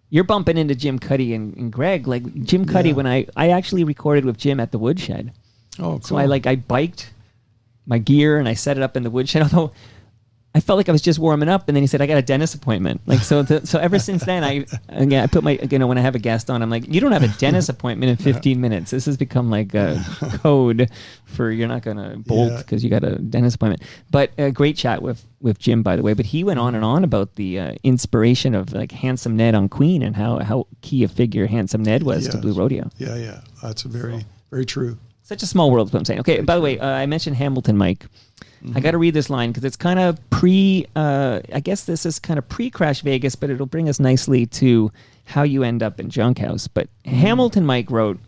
you're bumping into Jim Cuddy and Greg. Like Jim Cuddy, when I actually recorded with Jim at the Woodshed. Oh, cool. So I biked my gear and I set it up in the woodshed. Although I felt like I was just warming up, and then he said, "I got a dentist appointment." Like so ever since then, I put my, you know, when I have a guest on, I'm like, "You don't have a dentist appointment in 15 minutes." This has become like a code for you're not going to bolt because you got a dentist appointment. But a great chat with Jim, by the way. But he went on and on about the inspiration of like Handsome Ned on Queen and how key a figure Handsome Ned was to Blue Rodeo. Yeah, that's very true. Such a small world is what I'm saying. Okay, by the way, I mentioned Hamilton, Mike. I got to read this line because it's kind of I guess this is kind of pre-Crash Vegas, but it'll bring us nicely to how you end up in Junkhouse. But Hamilton Mike wrote,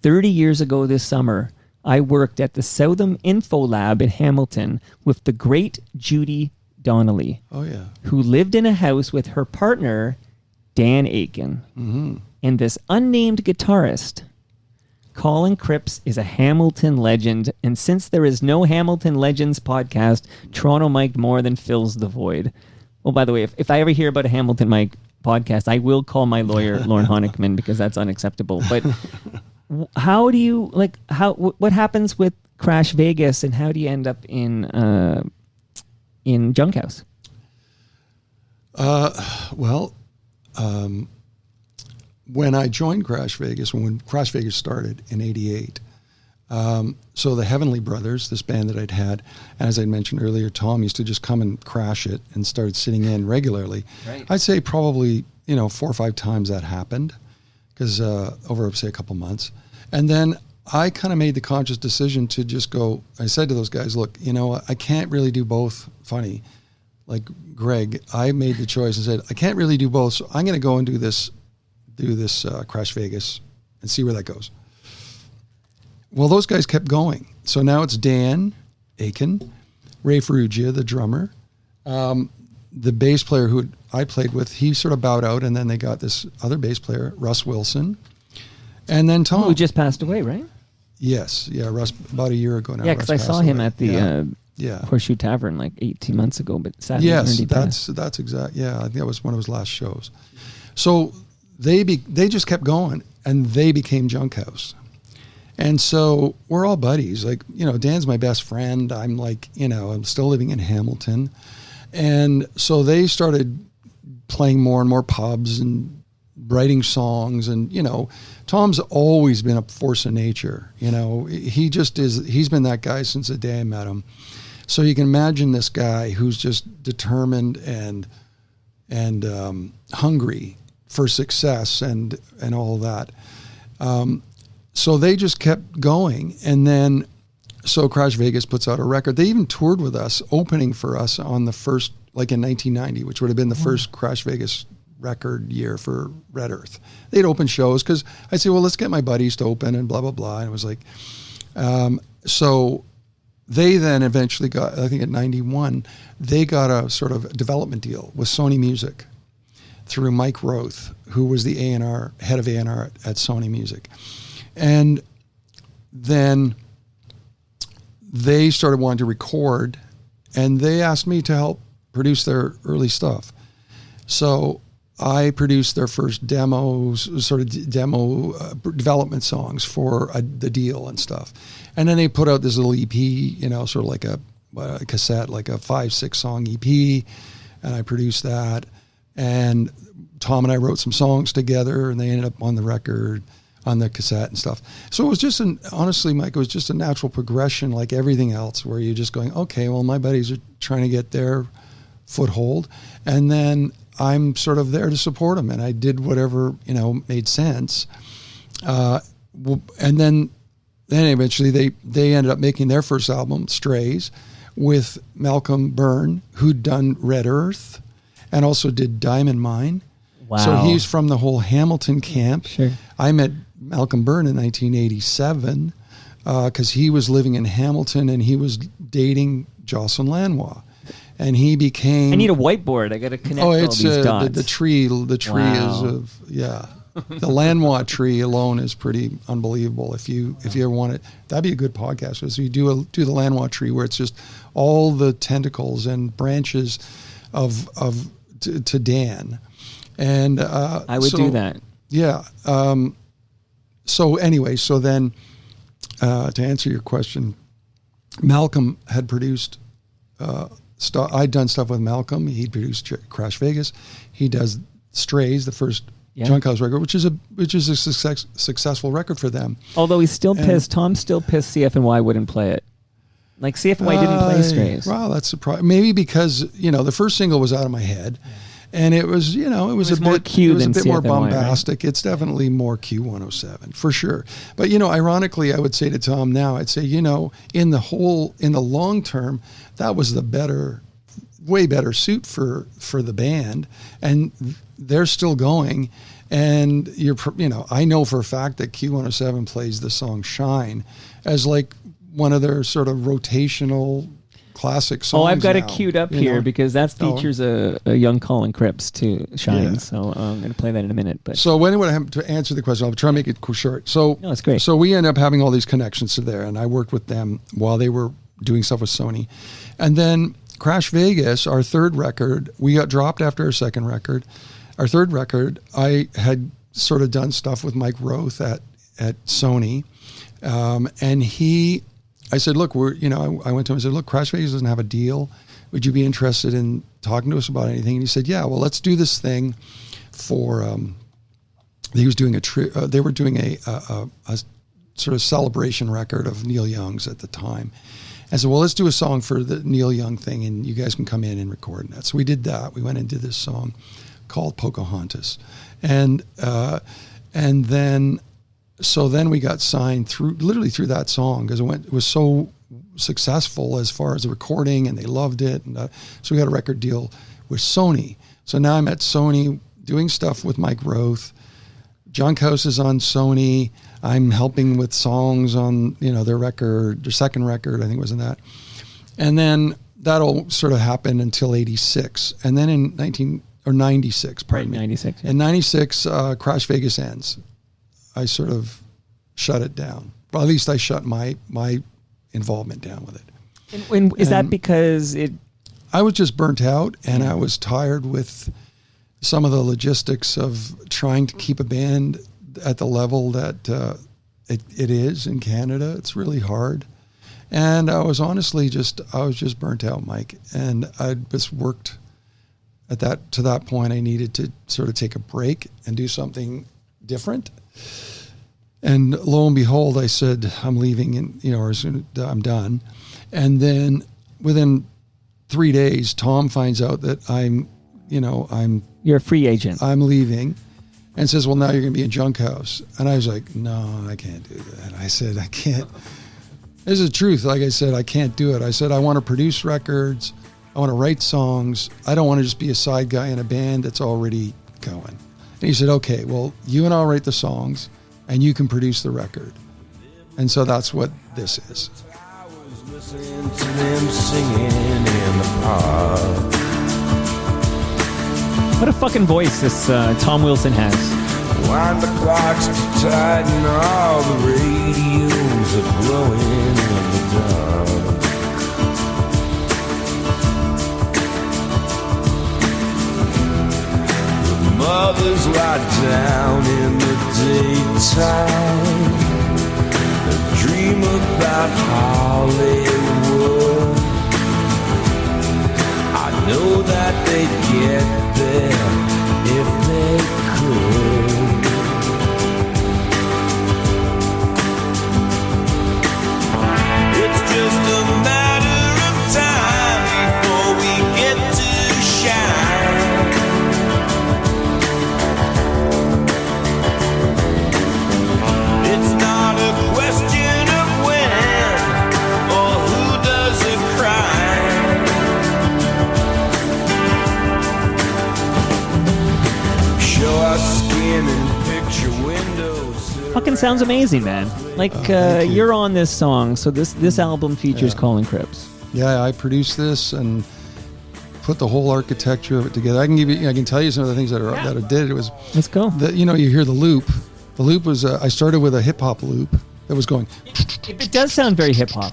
30 years ago this summer, I worked at the Southam Info Lab in Hamilton with the great Judy Donnelly, who lived in a house with her partner, Dan Aiken, and this unnamed guitarist. Colin Cripps is a Hamilton legend, and since there is no Hamilton Legends podcast, Toronto Mike more than fills the void. Well, by the way, if I ever hear about a Hamilton Mike podcast, I will call my lawyer, Lorne Honickman, because that's unacceptable. But how do you, like, what happens with Crash Vegas, and how do you end up in Junkhouse? When I joined Crash Vegas, when Crash Vegas started in '88, so the Heavenly Brothers, this band that I'd had, and as I mentioned earlier, Tom used to just come and crash it and started sitting in regularly. Right. I'd say probably 4 or 5 times that happened, because over say a couple months, and then I kind of made the conscious decision to just go. I said to those guys, "Look, I can't really do both." Funny, like Greg, I made the choice and said, "I can't really do both, so I'm going to go and do this Crash Vegas and see where that goes." Well, those guys kept going. So now it's Dan Aiken, Ray Ferrugia, the drummer, the bass player who I played with, he sort of bowed out, and then they got this other bass player, Russ Wilson, and then Tom. Who just passed away, right? Yes. Yeah, Russ, about a year ago now. Yeah, because I saw him at the Yeah. Horseshoe Tavern like 18 months ago, but sadly that's exact. Yeah, I think that was one of his last shows. So they just kept going, and they became Junkhouse. And so we're all buddies. Like, Dan's my best friend. I'm like, I'm still living in Hamilton. And so they started playing more and more pubs and writing songs. And, Tom's always been a force of nature. He just is. He's been that guy since the day I met him. So you can imagine this guy who's just determined and hungry for success and all that. So they just kept going. And then, so Crash Vegas puts out a record. They even toured with us, opening for us on the first, like in 1990, which would have been the first Crash Vegas record year for Red Earth. They'd open shows because I'd say, well, let's get my buddies to open and blah, blah, blah. And it was like, so they then eventually got, I think at 91, they got a sort of development deal with Sony Music through Mike Roth, who was the A&R, head of A&R at Sony Music. And then they started wanting to record, and they asked me to help produce their early stuff. So I produced their first demos, sort of demo development songs for the deal and stuff. And then they put out this little EP, you know, sort of like a cassette, like a 5-6 song EP. And I produced that. And Tom and I wrote some songs together, and they ended up on the record, on the cassette and stuff. So it was just honestly, Mike, it was just a natural progression like everything else, where you're just going, okay, well, my buddies are trying to get their foothold. And then I'm sort of there to support them. And I did whatever, you know, made sense. And then eventually they ended up making their first album, Strays, with Malcolm Byrne, who'd done Red Earth and also did Diamond Mine. Wow. So he's from the whole Hamilton camp. Sure. I met Malcolm Byrne in 1987 because he was living in Hamilton and he was dating Jocelyn Lanois. And he became... I need a whiteboard. I got to connect all these dots. The tree is the Lanois tree alone is pretty unbelievable. If you ever want it, that'd be a good podcast. So you do the Lanois tree, where it's just all the tentacles and branches to Dan. And I would do that. Yeah. So anyway, so then to answer your question, Malcolm had produced I'd done stuff with Malcolm. He'd produced Crash Vegas. He does Strays, the first Junkhouse record, which is a successful record for them. Although he's still pissed. Tom's still pissed CFNY wouldn't play it. Like CFNY didn't play Strays. Wow, that's surprising. Maybe because, you know, the first single was Out of My Head. And it was, you know, it was a more bit, Q it was a than bit more CFNY, bombastic. right? It's definitely more Q107 for sure. But, you know, ironically, I would say to Tom now, I'd say, you know, in the long term, that was the way better suit for the band. And they're still going. And I know for a fact that Q107 plays the song Shine as like one of their sort of rotational classic songs. Oh, I've got now, it queued up here because that features a young Colin Cripps too, Shine. Yeah. So I'm going to play that in a minute. But so anyway, to answer the question, I'll try to make it short. So no, it's great. So we ended up having all these connections to there, and I worked with them while they were doing stuff with Sony. And then Crash Vegas, our third record, we got dropped after our second record. Our third record, I had sort of done stuff with Mike Roth at Sony, and I said, look, I went to him and said, look, Crash Vegas doesn't have a deal. Would you be interested in talking to us about anything? And he said, yeah, well, let's do this thing for, they were doing a sort of celebration record of Neil Young's at the time. And so, well, let's do a song for the Neil Young thing, and you guys can come in and record that. So we did that. We went and did this song called Pocahontas. And then we got signed literally through that song because it was so successful as far as the recording, and they loved it. And so we got a record deal with Sony. So now I'm at Sony doing stuff with Mike Roth. Junkhouse is on Sony. I'm helping with songs on, their record, their second record, I think was in that. And then that'll sort of happen until 86. And then in 96, pardon me. 96. Yeah. In 96, Crash Vegas ends. I sort of shut it down. Well, at least I shut my involvement down with it. Is that because I was just burnt out, and I was tired with some of the logistics of trying to keep a band at the level that it is in Canada. It's really hard. And I was honestly just burnt out, Mike. And I just worked to that point. I needed to sort of take a break and do something different. And lo and behold, I said, I'm leaving, and I'm done. And then within 3 days, Tom finds out that you're a free agent. I'm leaving, and says, well, now you're going to be in Junkhouse. And I was like, no, I can't do that. I said, I can't. This is the truth. Like I said, I can't do it. I said, I want to produce records. I want to write songs. I don't want to just be a side guy in a band that's already going. And he said, okay, well, you and I'll write the songs, and you can produce the record. And so that's what this is. I was listening to them singing in the park. What a fucking voice this Tom Wilson has. Wind the clocks too tight and all the radios are glowing in the dark. lovers lie down in the daytime, dream about Hollywood. I know that they'd get there if they could. It's just a matter of time before we get to shine. It's not a question of when or who does a crime. Show our skin and picture windows. Fucking sounds amazing, man. Like you're on this song, so this album features Colin Cripps. Yeah, I produced this and put the whole architecture of it together. I can tell you some of the things that I did. It was Let's go. you hear the loop. The loop was I started with a hip hop loop that was going. It does sound very hip hop.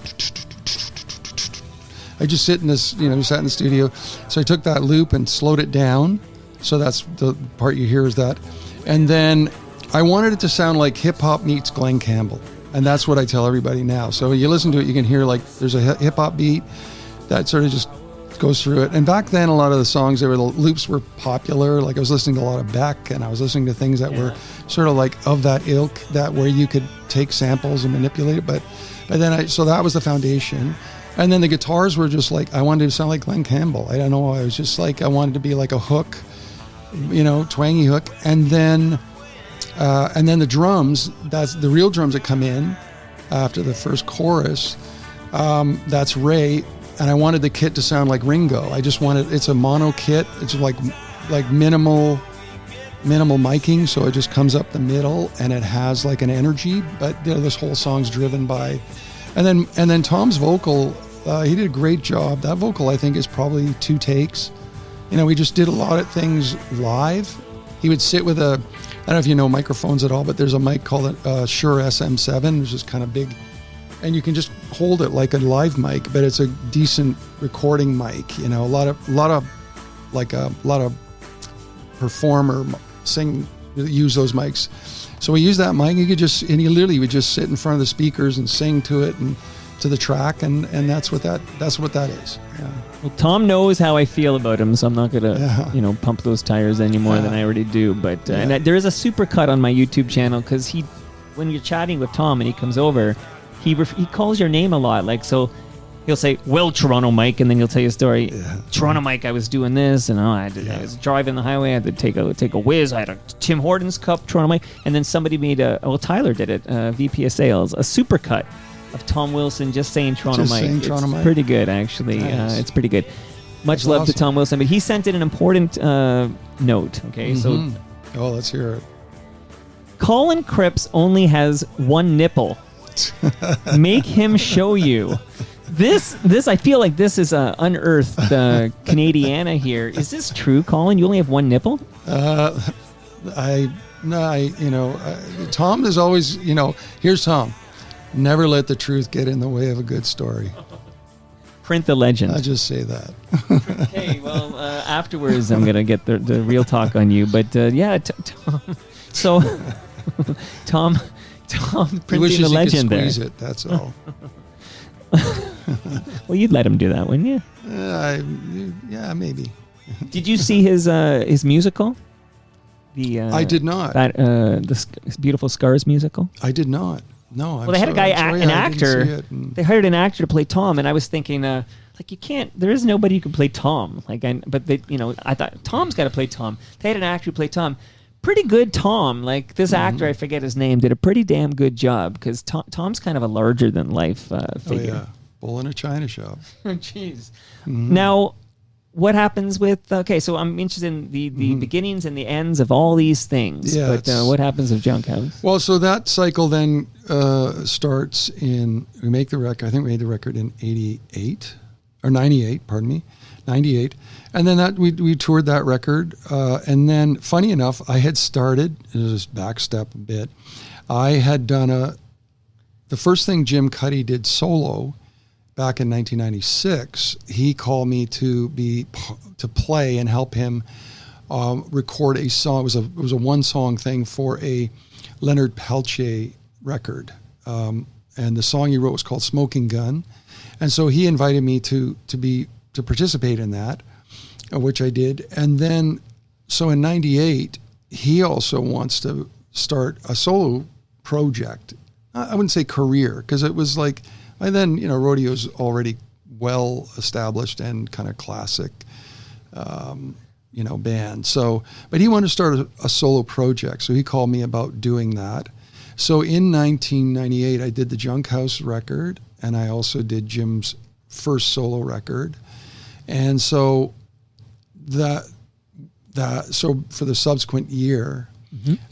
I just sit in this, sat in the studio. So I took that loop and slowed it down. So that's the part you hear is that. And then I wanted it to sound like hip hop meets Glenn Campbell. And that's what I tell everybody now. So when you listen to it, you can hear like there's a hip hop beat that sort of just goes through it. And back then, a lot of the songs, the loops were popular. Like I was listening to a lot of Beck, and I was listening to things that were sort of like of that ilk, that where you could take samples and manipulate it. But then so that was the foundation. And then the guitars were just like, I wanted to sound like Glenn Campbell. I don't know. I was just like, I wanted to be like a hook, twangy hook. And then the drums, that's the real drums that come in after the first chorus. That's Ray. And I wanted the kit to sound like Ringo. It's a mono kit. It's like minimal miking. So it just comes up the middle and it has like an energy, but this whole song's driven by, and then Tom's vocal, he did a great job. That vocal, I think, is probably 2 takes. We just did a lot of things live. He would sit with I don't know if you know microphones at all, but there's a mic called a Shure SM7, which is kind of big. And you can just hold it like a live mic, but it's a decent recording mic. A lot of performer use those mics. So we use that mic. He literally would just sit in front of the speakers and sing to it and to the track, and that's what that is. Yeah. Well, Tom knows how I feel about him, so I'm not gonna pump those tires any more than I already do. But and there is a super cut on my YouTube channel because when you're chatting with Tom and he comes over. He calls your name a lot, like so. He'll say, "Well, Toronto Mike," and then he'll tell you a story. Yeah. Toronto Mike, I was doing this, and I was driving the highway. I had to take a whiz. I had a Tim Hortons cup, Toronto Mike, and then somebody made Tyler did it, VP of Sales, a supercut of Tom Wilson just saying Toronto Mike. It's pretty good, actually. Nice. It's pretty good. Much love to Tom Wilson, but he sent in an important note. Okay, so let's hear it. Colin Cripps only has one nipple. Make him show you. This I feel like this is unearthed Canadiana here. Is this true, Colin? You only have one nipple? Tom is always, here's Tom. Never let the truth get in the way of a good story. Print the legend. I just say that. Okay, well, afterwards I'm going to get the real talk on you. But Tom. So, Tom printing the legend there. Squeeze it, that's all. Well, you'd let him do that, wouldn't you? Yeah, maybe. Did you see his musical? I did not. The Beautiful Scars musical? I did not. No. Well, they had an actor. They hired an actor to play Tom, and I was thinking, you can't. There is nobody who can play Tom. I thought Tom's got to play Tom. They had an actor who played Tom. Pretty good Tom. Like this actor, I forget his name, did a pretty damn good job because Tom's kind of a larger than life figure. Oh yeah, bull in a china shop. Jeez. Now, what happens with? So I'm interested in the beginnings and the ends of all these things. Yeah. But what happens with Junkhouse? Well, so that cycle then starts we make the record. I think we made the record in 98 or 98. Pardon me, 98. And then we toured that record, and then funny enough, I had started. Just backstep a bit. I had done the first thing Jim Cuddy did solo back in 1996. He called me to play and help him record a song. It was a one song thing for a Leonard Peltier record. And the song he wrote was called Smoking Gun. And so he invited me to participate in that, which I did. And then, so in 98, he also wants to start a solo project. I wouldn't say career, because it was like, by then, Rodeo's already well established and kind of classic, band. So, but he wanted to start a solo project. So he called me about doing that. So in 1998, I did the Junkhouse record, and I also did Jim's first solo record. And so so for the subsequent year,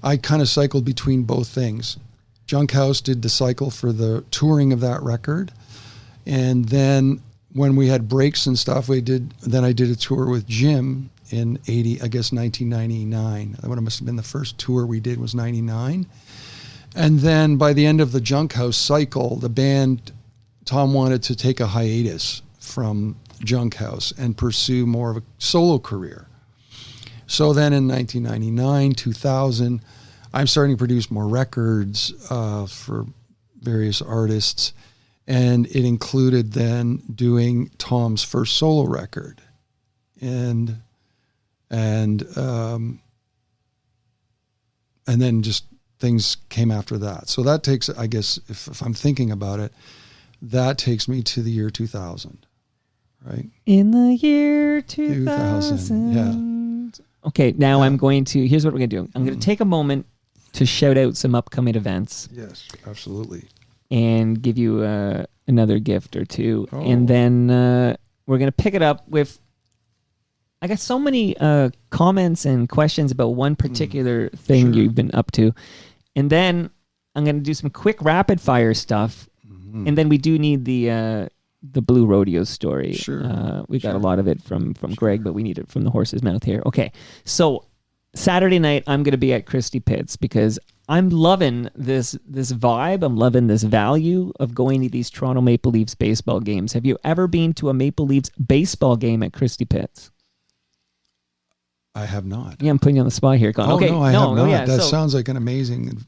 I kind of cycled between both things. Junkhouse did the cycle for the touring of that record. And then when we had breaks and stuff, I did a tour with Jim in 1999. That must have been the first tour we did, was 99. And then by the end of the Junkhouse cycle, the band, Tom wanted to take a hiatus from Junkhouse and pursue more of a solo career. So then in 1999, 2000, I'm starting to produce more records for various artists. And it included then doing Tom's first solo record. And then just things came after that. So that takes, I guess, if I'm thinking about it, that takes me to the year 2000, right? In the year 2000. Yeah. Okay, now here's what we're going to do. I'm going to take a moment to shout out some upcoming events. Yes, absolutely. And give you another gift or two. Oh. And then we're going to pick it up with, I got so many comments and questions about one particular thing you've been up to. And then I'm going to do some quick rapid fire stuff. Mm-hmm. And then we do need the Blue Rodeo story. Sure. We got a lot of it from Greg, but we need it from the horse's mouth here. Okay. So Saturday night, I'm going to be at Christie Pitts because I'm loving this vibe. I'm loving this value of going to these Toronto Maple Leafs baseball games. Have you ever been to a Maple Leafs baseball game at Christie Pitts? I have not. Yeah, I'm putting you on the spot here, Colin. Oh, okay, no, I have not. Yeah, that sounds like an amazing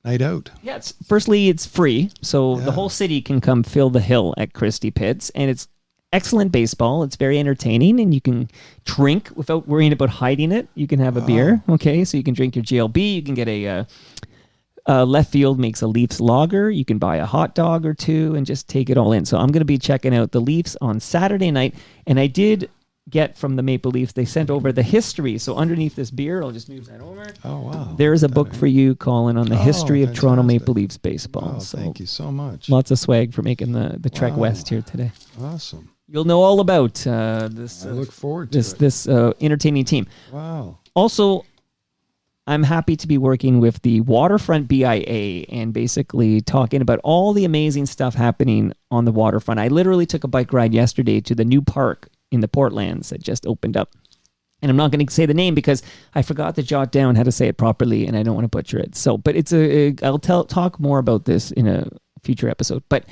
night out. Yeah, firstly, it's free. So the whole city can come fill the hill at Christie Pitts. And it's excellent baseball. It's very entertaining. And you can drink without worrying about hiding it. You can have a beer. Okay, so you can drink your GLB. You can get a left field makes a Leafs lager. You can buy a hot dog or two and just take it all in. So I'm going to be checking out the Leafs on Saturday night. And I did get from the Maple Leafs, they sent over the history. So underneath this beer, I'll just move that over. Oh, wow. There's a book for you, Colin, on the history of Toronto Maple Leafs baseball. Oh, so thank you so much. Lots of swag for making the trek west here today. Awesome. You'll know all about this. I look forward to this entertaining team. Wow. Also, I'm happy to be working with the Waterfront BIA and basically talking about all the amazing stuff happening on the waterfront. I literally took a bike ride yesterday to the new park in the Portlands that just opened up. And I'm not going to say the name because I forgot to jot down how to say it properly and I don't want to butcher it. So, but I'll talk more about this in a future episode. But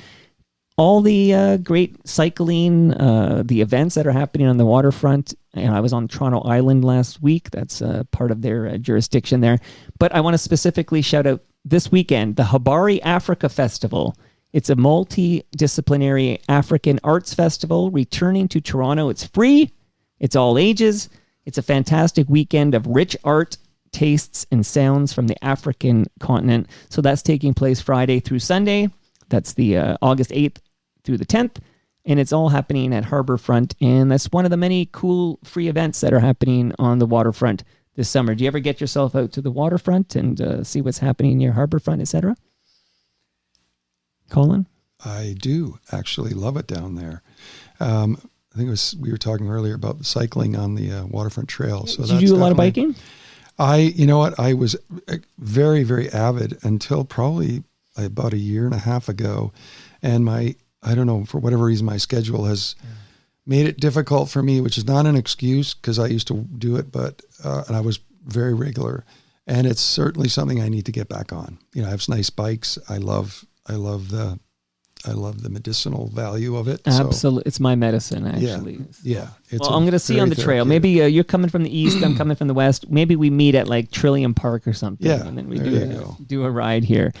all the great cycling, the events that are happening on the waterfront. And I was on Toronto Island last week. That's part of their jurisdiction there. But I want to specifically shout out this weekend, the Habari Africa Festival. It's a multidisciplinary African arts festival returning to Toronto. It's free. It's all ages. It's a fantastic weekend of rich art, tastes, and sounds from the African continent. So that's taking place Friday through Sunday. That's the August 8th through the 10th. And it's all happening at Harbourfront. And that's one of the many cool free events that are happening on the waterfront this summer. Do you ever get yourself out to the waterfront and see what's happening near Harbourfront, etc.? Colin? I do actually love it down there. I think we were talking earlier about cycling on the waterfront trail. So did you do a lot of biking? You know what? I was very, very avid until probably about a year and a half ago. And I don't know, for whatever reason, my schedule has made it difficult for me, which is not an excuse because I used to do it, but, and I was very regular. And it's certainly something I need to get back on. I have nice bikes. I love I love the medicinal value of it. Absolutely. It's my medicine, actually. Yeah. Well, I'm going to see you on the trail. Maybe you're coming from the east, I'm coming from the west. Maybe we meet at like Trillium Park or something. Yeah, And then we there you do a ride here.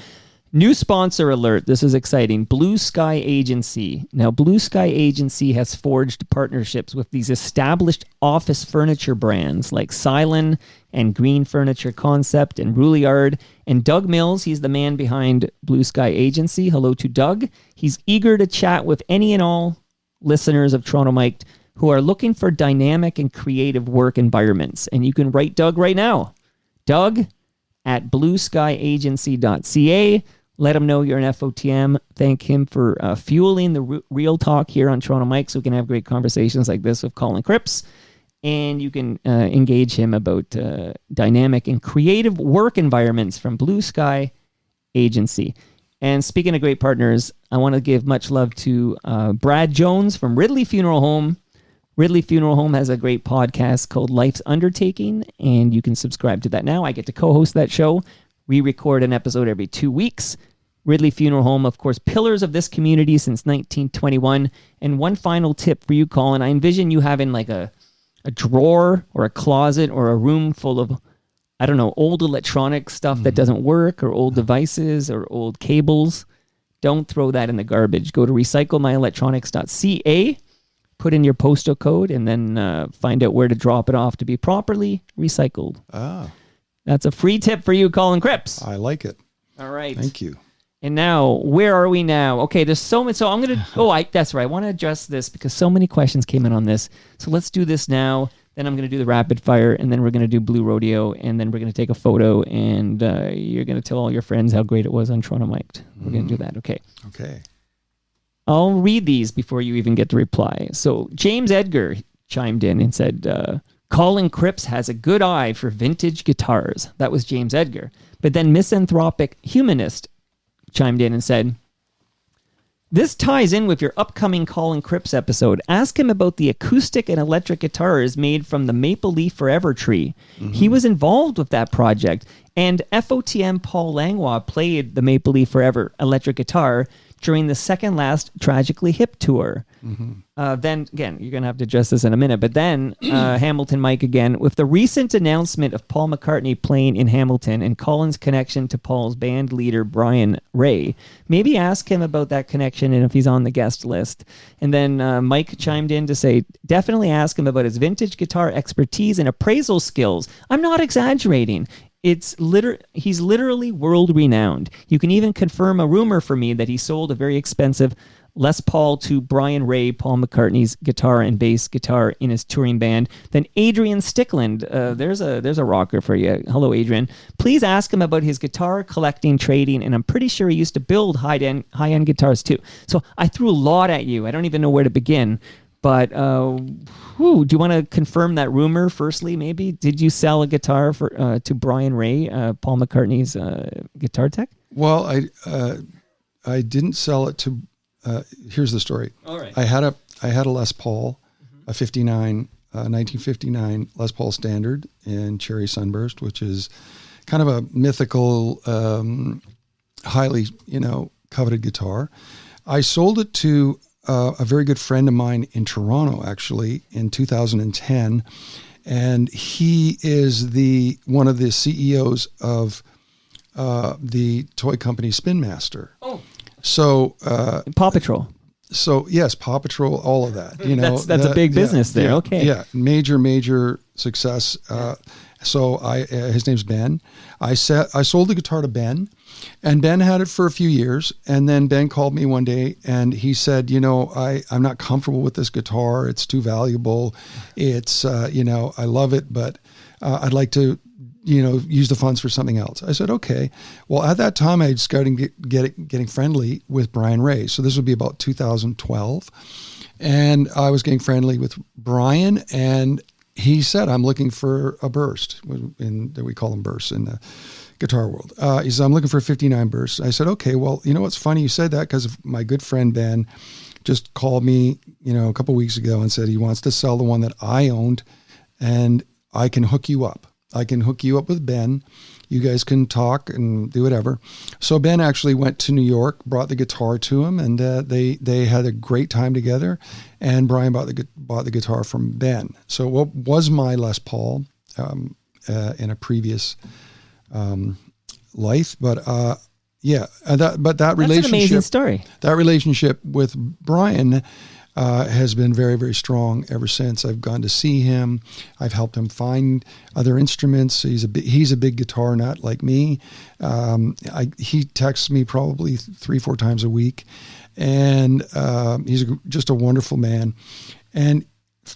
New sponsor alert. This is exciting. Blue Sky Agency. Now, Blue Sky Agency has forged partnerships with these established office furniture brands like Silent and Green Furniture Concept and Rouliard. And Doug Mills, he's the man behind Blue Sky Agency. Hello to Doug. He's eager to chat with any and all listeners of Toronto Mic'd who are looking for dynamic and creative work environments. And you can write Doug right now. Doug at blueskyagency.ca. Let him know you're an FOTM. Thank him for fueling the real talk here on Toronto Mic'd so we can have great conversations like this with Colin Cripps. And you can engage him about dynamic and creative work environments from Blue Sky Agency. And speaking of great partners, I want to give much love to Brad Jones from Ridley Funeral Home. Ridley Funeral Home has a great podcast called Life's Undertaking, and you can subscribe to that now. I get to co-host that show. We record an episode every 2 weeks. Ridley Funeral Home, of course, pillars of this community since 1921. And one final tip for you, Colin. I envision you having like a drawer or a closet or a room full of, I don't know, old electronic stuff that doesn't work, or old devices or old cables. Don't throw that in the garbage. Go to recyclemyelectronics.ca, put in your postal code, and then find out where to drop it off to be properly recycled. That's a free tip for you, Colin Cripps. I like it. All right. Thank you. And now, where are we now? Okay, there's so many. So I'm going to, that's right. I want to address this because so many questions came in on this. So let's do this now. Then I'm going to do the rapid fire, and then we're going to do Blue Rodeo, and then we're going to take a photo, and you're going to tell all your friends how great it was on Toronto Mic'd. We're going to do that. Okay. Okay. I'll read these before you even get to reply. So James Edgar chimed in and said, Colin Cripps has a good eye for vintage guitars. That was James Edgar. But then Misanthropic Humanist chimed in and said, this ties in with your upcoming Colin Cripps episode. Ask him about the acoustic and electric guitars made from the Maple Leaf Forever tree. He was involved with that project. And FOTM Paul Langlois played the Maple Leaf Forever electric guitar during the second last Tragically Hip tour. Then, again, you're going to have to address this in a minute, but then Hamilton Mike again, with the recent announcement of Paul McCartney playing in Hamilton and Colin's connection to Paul's band leader, Bryan Ray, maybe ask him about that connection and if he's on the guest list. And then Mike chimed in to say, definitely ask him about his vintage guitar expertise and appraisal skills. I'm not exaggerating. He's literally world renowned. You can even confirm a rumor for me that he sold a very expensive Les Paul to Bryan Ray, Paul McCartney's guitar and bass guitar in his touring band. Then Adrian Stickland, there's a rocker for you. Hello, Adrian. Please ask him about his guitar collecting, trading, and I'm pretty sure he used to build high-end guitars too. So I threw a lot at you. I don't even know where to begin. But do you want to confirm that rumor firstly, maybe? Did you sell a guitar to Bryan Ray, Paul McCartney's guitar tech? Well, I didn't sell it to... here's the story. All right. I had a Les Paul, a 1959 Les Paul Standard in Cherry Sunburst, which is kind of a mythical, highly, coveted guitar. I sold it to a very good friend of mine in Toronto, actually, in 2010, and he is one of the CEOs of the toy company Spin Master. Oh. So Paw Patrol. So yes, Paw Patrol, all of that. That's a big business there. Yeah, okay. Yeah, major success. So his name's Ben. I sold the guitar to Ben, and Ben had it for a few years. And then Ben called me one day and he said, I'm not comfortable with this guitar. It's too valuable. It's I love it, but I'd like to use the funds for something else. I said, okay. Well, at that time, I had started getting friendly with Bryan Ray. So this would be about 2012. And I was getting friendly with Bryan, and he said, I'm looking for a burst. We call them bursts in the guitar world. He said, I'm looking for a 59 burst. I said, okay, well, what's funny you said that, because my good friend Ben just called me, a couple of weeks ago and said he wants to sell the one that I owned, and I can hook you up. I can hook you up with Ben. You guys can talk and do whatever. So Ben actually went to New York, brought the guitar to him, and they had a great time together. And Bryan bought the guitar from Ben. So what was my Les Paul in a previous life, but that relationship. That's an amazing story. That relationship with Bryan has been very, very strong ever since. I've gone to see him. I've helped him find other instruments. He's a big guitar nut like me. He texts me probably 3-4 times a week, and he's just a wonderful man. And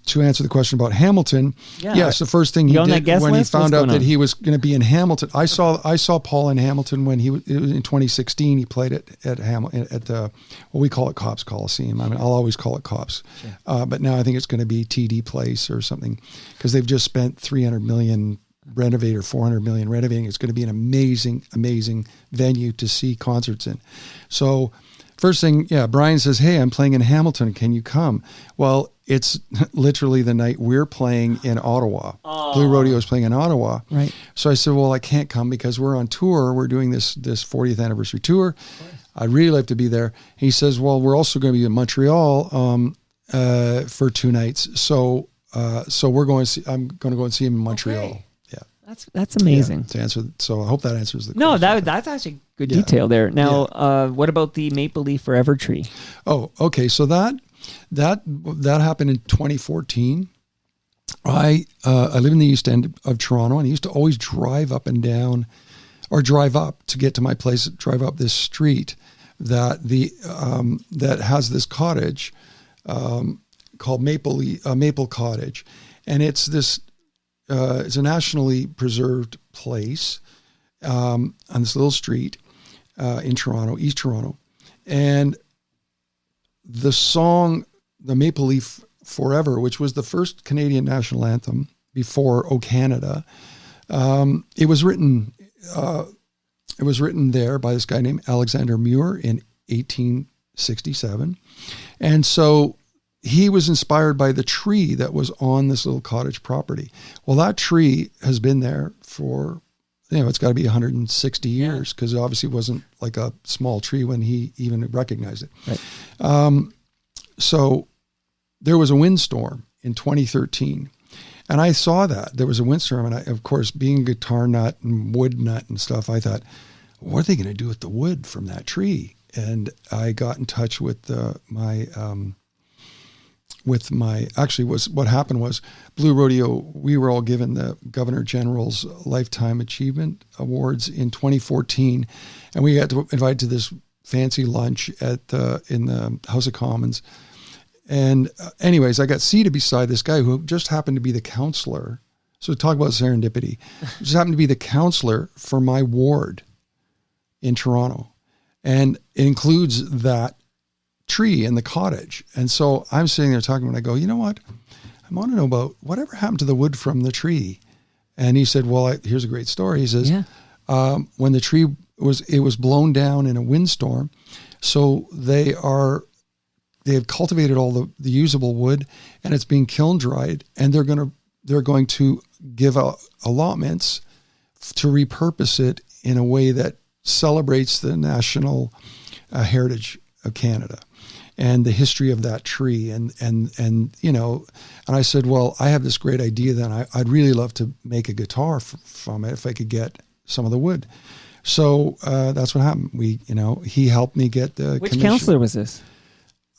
to answer the question about Hamilton, yes, the first thing he did when he found out that he was going to be in Hamilton, I saw Paul in Hamilton when it was in 2016. He played at the what we call it Cops Coliseum. I mean, I'll always call it Cops, but now I think it's going to be TD Place or something, because they've just spent $300 million renovate or $400 million renovating. It's going to be an amazing, amazing venue to see concerts in. So first thing, Bryan says, "Hey, I'm playing in Hamilton. Can you come?" Well, it's literally the night we're playing in Ottawa. Blue Rodeo is playing in Ottawa. Right. So I said, well, I can't come because we're on tour. We're doing this 40th anniversary tour. I'd really like to be there. He says, well, we're also going to be in Montreal for 2 nights. So we're going to see, I'm going to go and see him in Montreal. Okay. That's amazing. Yeah, to answer. So I hope that answers the question. No, that's actually good detail there. Now, what about the Maple Leaf Forever tree? Oh, okay. So that happened in 2014. I live in the East End of Toronto, and I used to always drive up and down, or drive up to get to my place. Drive up this street that that has this cottage called Maple Cottage, and it's this. It's a nationally preserved place on this little street in Toronto, East Toronto, and the song, the Maple Leaf Forever, which was the first Canadian national anthem before O Canada, it was written there by this guy named Alexander Muir in 1867, and so he was inspired by the tree that was on this little cottage property. Well, that tree has been there for, it's got to be 160 years, because it obviously wasn't like a small tree when he even recognized it. Right. So there was a windstorm in 2013, and I saw that there was a windstorm, and I, of course, being a guitar nut and wood nut and stuff, I thought, what are they going to do with the wood from that tree? And I got in touch with what happened was Blue Rodeo, we were all given the Governor General's Lifetime Achievement Awards in 2014, and we got invited to this fancy lunch in the House of Commons. And anyways, I got seated beside this guy who just happened to be the counselor. So talk about serendipity. Just happened to be the counselor for my ward in Toronto, and it includes that tree in the cottage. And so I'm sitting there talking, and I go, you know what? I want to know about whatever happened to the wood from the tree. And he said, well, here's a great story. He says, when the tree was blown down in a windstorm, so they have cultivated all the usable wood, and it's being kiln dried, and they're going to give out allotments to repurpose it in a way that celebrates the national heritage of Canada and the history of that tree. And I said, well, I have this great idea then. I'd really love to make a guitar from it if I could get some of the wood. So that's what happened. He helped me get the Which commission. counselor was this?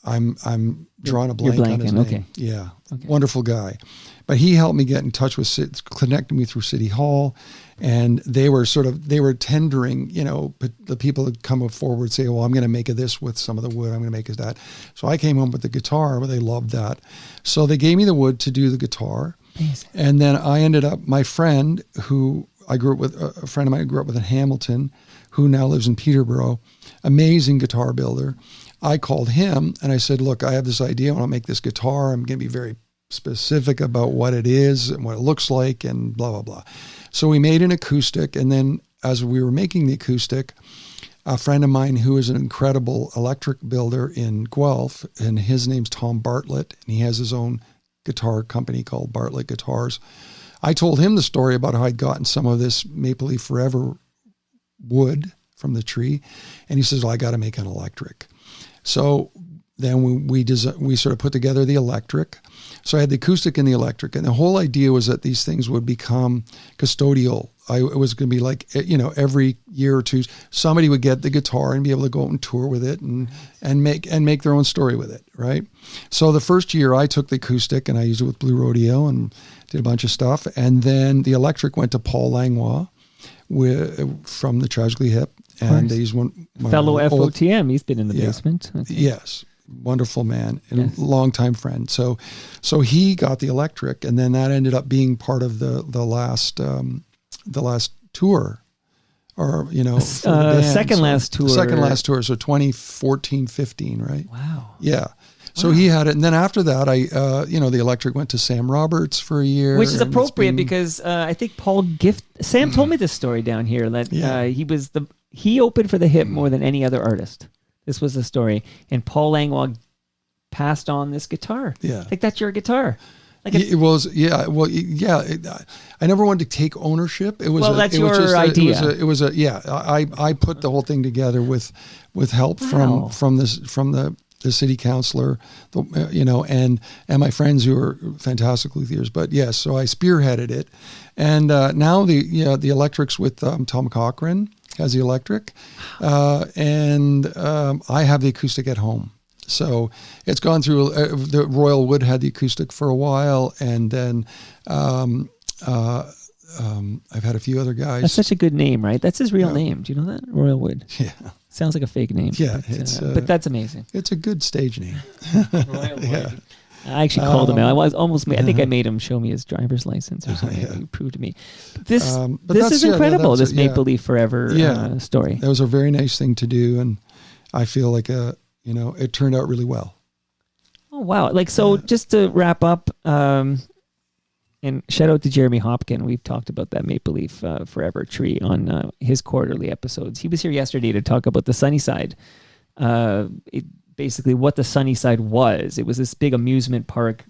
I'm drawing a blank on his name. Okay. Yeah. Okay. Wonderful guy. But he helped me get in touch with, connected me through City Hall, and they were tendering, the people that come forward say, well, I'm going to make this with some of the wood. I'm going to make that. So I came home with the guitar, but they loved that. So they gave me the wood to do the guitar. Amazing. And then I ended up, my friend who I grew up with, a friend of mine who grew up with in Hamilton, who now lives in Peterborough, amazing guitar builder. I called him and I said, look, I have this idea. I want to make this guitar. I'm going to be very specific about what it is and what it looks like and blah, blah, blah. So we made an acoustic. And then as we were making the acoustic, a friend of mine who is an incredible electric builder in Guelph, and his name's Tom Bartlett, and he has his own guitar company called Bartlett Guitars. I told him the story about how I'd gotten some of this Maple Leaf Forever wood from the tree. And he says, well, I got to make an electric. So then we sort of put together the electric. So I had the acoustic and the electric. And the whole idea was that these things would become custodial. It was going to be like, every year or two, somebody would get the guitar and be able to go out and tour with it and make their own story with it, right? So the first year I took the acoustic and I used it with Blue Rodeo and did a bunch of stuff. And then the electric went to Paul Langlois from the Tragically Hip. And he's fellow FOTM. He's been in the basement. Okay. Yes. Wonderful man and longtime friend. So he got the electric, and then that ended up being part of the last tour, or second last tour. So 2014-15, right? Wow. Yeah. So he had it, and then after that, the electric went to Sam Roberts for a year, which is appropriate because I think Sam told me this story down here that he opened for the Hip more than any other artist. This was the story, and Paul Langlois passed on this guitar. Yeah, like that's your guitar. Like it was. Yeah, well, yeah. I never wanted to take ownership. It was. Well, that's your idea. I put the whole thing together with help from the city councilor, and my friends who are fantastic luthiers. But yes, so I spearheaded it, and now the electrics with Tom Cochran has the electric, and I have the acoustic at home. So it's gone through. The Royal Wood had the acoustic for a while, and then I've had a few other guys. That's such a good name, right? That's his real name. Do you know that? Royal Wood. Yeah. Sounds like a fake name. Yeah, but that's amazing. It's a good stage name. Royal Wood. I actually called him out. I was almost. I think I made him show me his driver's license or something. He proved to me. This is incredible. This Maple Leaf Forever story. That was a very nice thing to do, and I feel like it turned out really well. Oh wow! Just to wrap up, and shout out to Jeremy Hopkin. We've talked about that Maple Leaf Forever tree on his quarterly episodes. He was here yesterday to talk about the Sunnyside. Basically what the Sunnyside was. It was this big amusement park,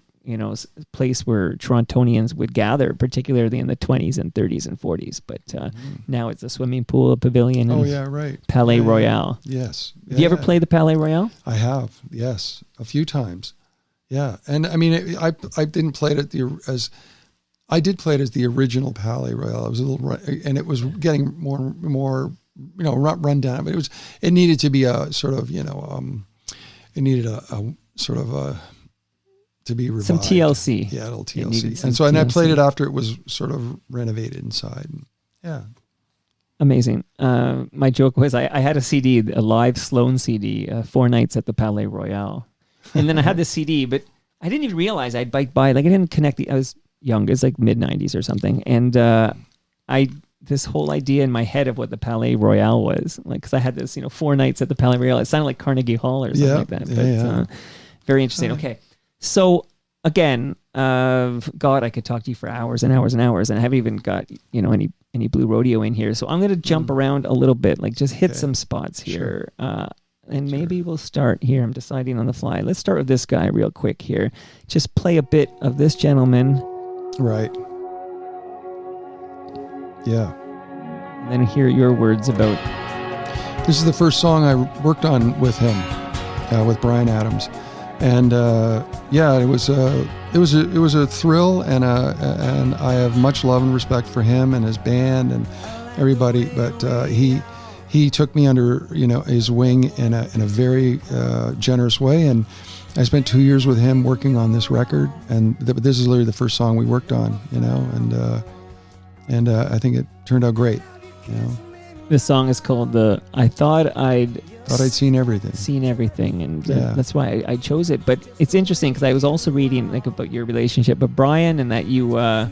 place where Torontonians would gather, particularly in the 20s and 30s and 40s. But now it's a swimming pool, a pavilion, and Palais Royale. Yes. Have you ever played the Palais Royale? I have, yes, a few times. Yeah, and I mean, I didn't play it I did play it as the original Palais Royale. It was a little, and it was getting more, run down. But it needed to be a sort of, it needed a sort of to be revived. Some TLC. Yeah, a little TLC. And I played it after it was sort of renovated inside. Yeah. Amazing. My joke was I had a CD, a live Sloan CD, 4 nights at the Palais Royale. And then I had the CD, but I didn't even realize I'd bike by. Like I didn't connect I was young. It was like mid-90s or something. And this whole idea in my head of what the Palais Royale was, like, because I had this, 4 nights at the Palais Royale. It sounded like Carnegie Hall or something like that. But very interesting. Okay. So again, God, I could talk to you for hours and hours and hours, and I haven't even got, any Blue Rodeo in here. So I'm going to jump around a little bit, like just hit some spots here. Sure. And maybe we'll start here. I'm deciding on the fly. Let's start with this guy real quick here. Just play a bit of this gentleman. Right. Yeah. And then hear your words about. This is the first song I worked on with him, with Bryan Adams, and it was a thrill, and I have much love and respect for him and his band and everybody. But he took me under his wing in a very generous way, and I spent 2 years with him working on this record, and this is literally the first song we worked on, and I think it turned out great. This song is called I Thought I'd Seen Everything. Seen everything, and that's why I chose it. But it's interesting because I was also reading about your relationship with Bryan, and that you, I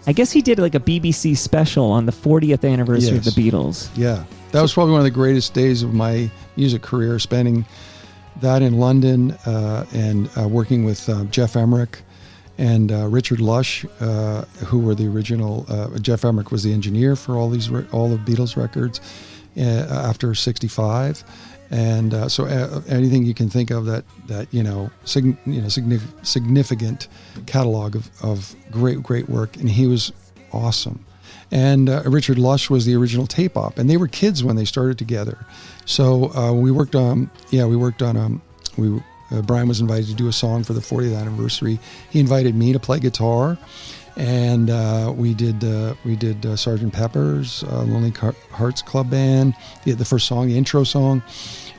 guess he did a BBC special on the 40th anniversary of the Beatles. Yeah, that was probably one of the greatest days of my music career, spending that in London and working with Jeff Emmerich and Richard Lush, who were the original. Jeff Emmerich was the engineer for all the Beatles records after '65, And so anything you can think of that significant catalog of great work, and he was awesome. And Richard Lush was the original tape op, and they were kids when they started together. So we worked on Bryan was invited to do a song for the 40th anniversary. He invited me to play guitar, and we did Sgt. Pepper's Lonely Hearts Club Band. The first song, the intro song,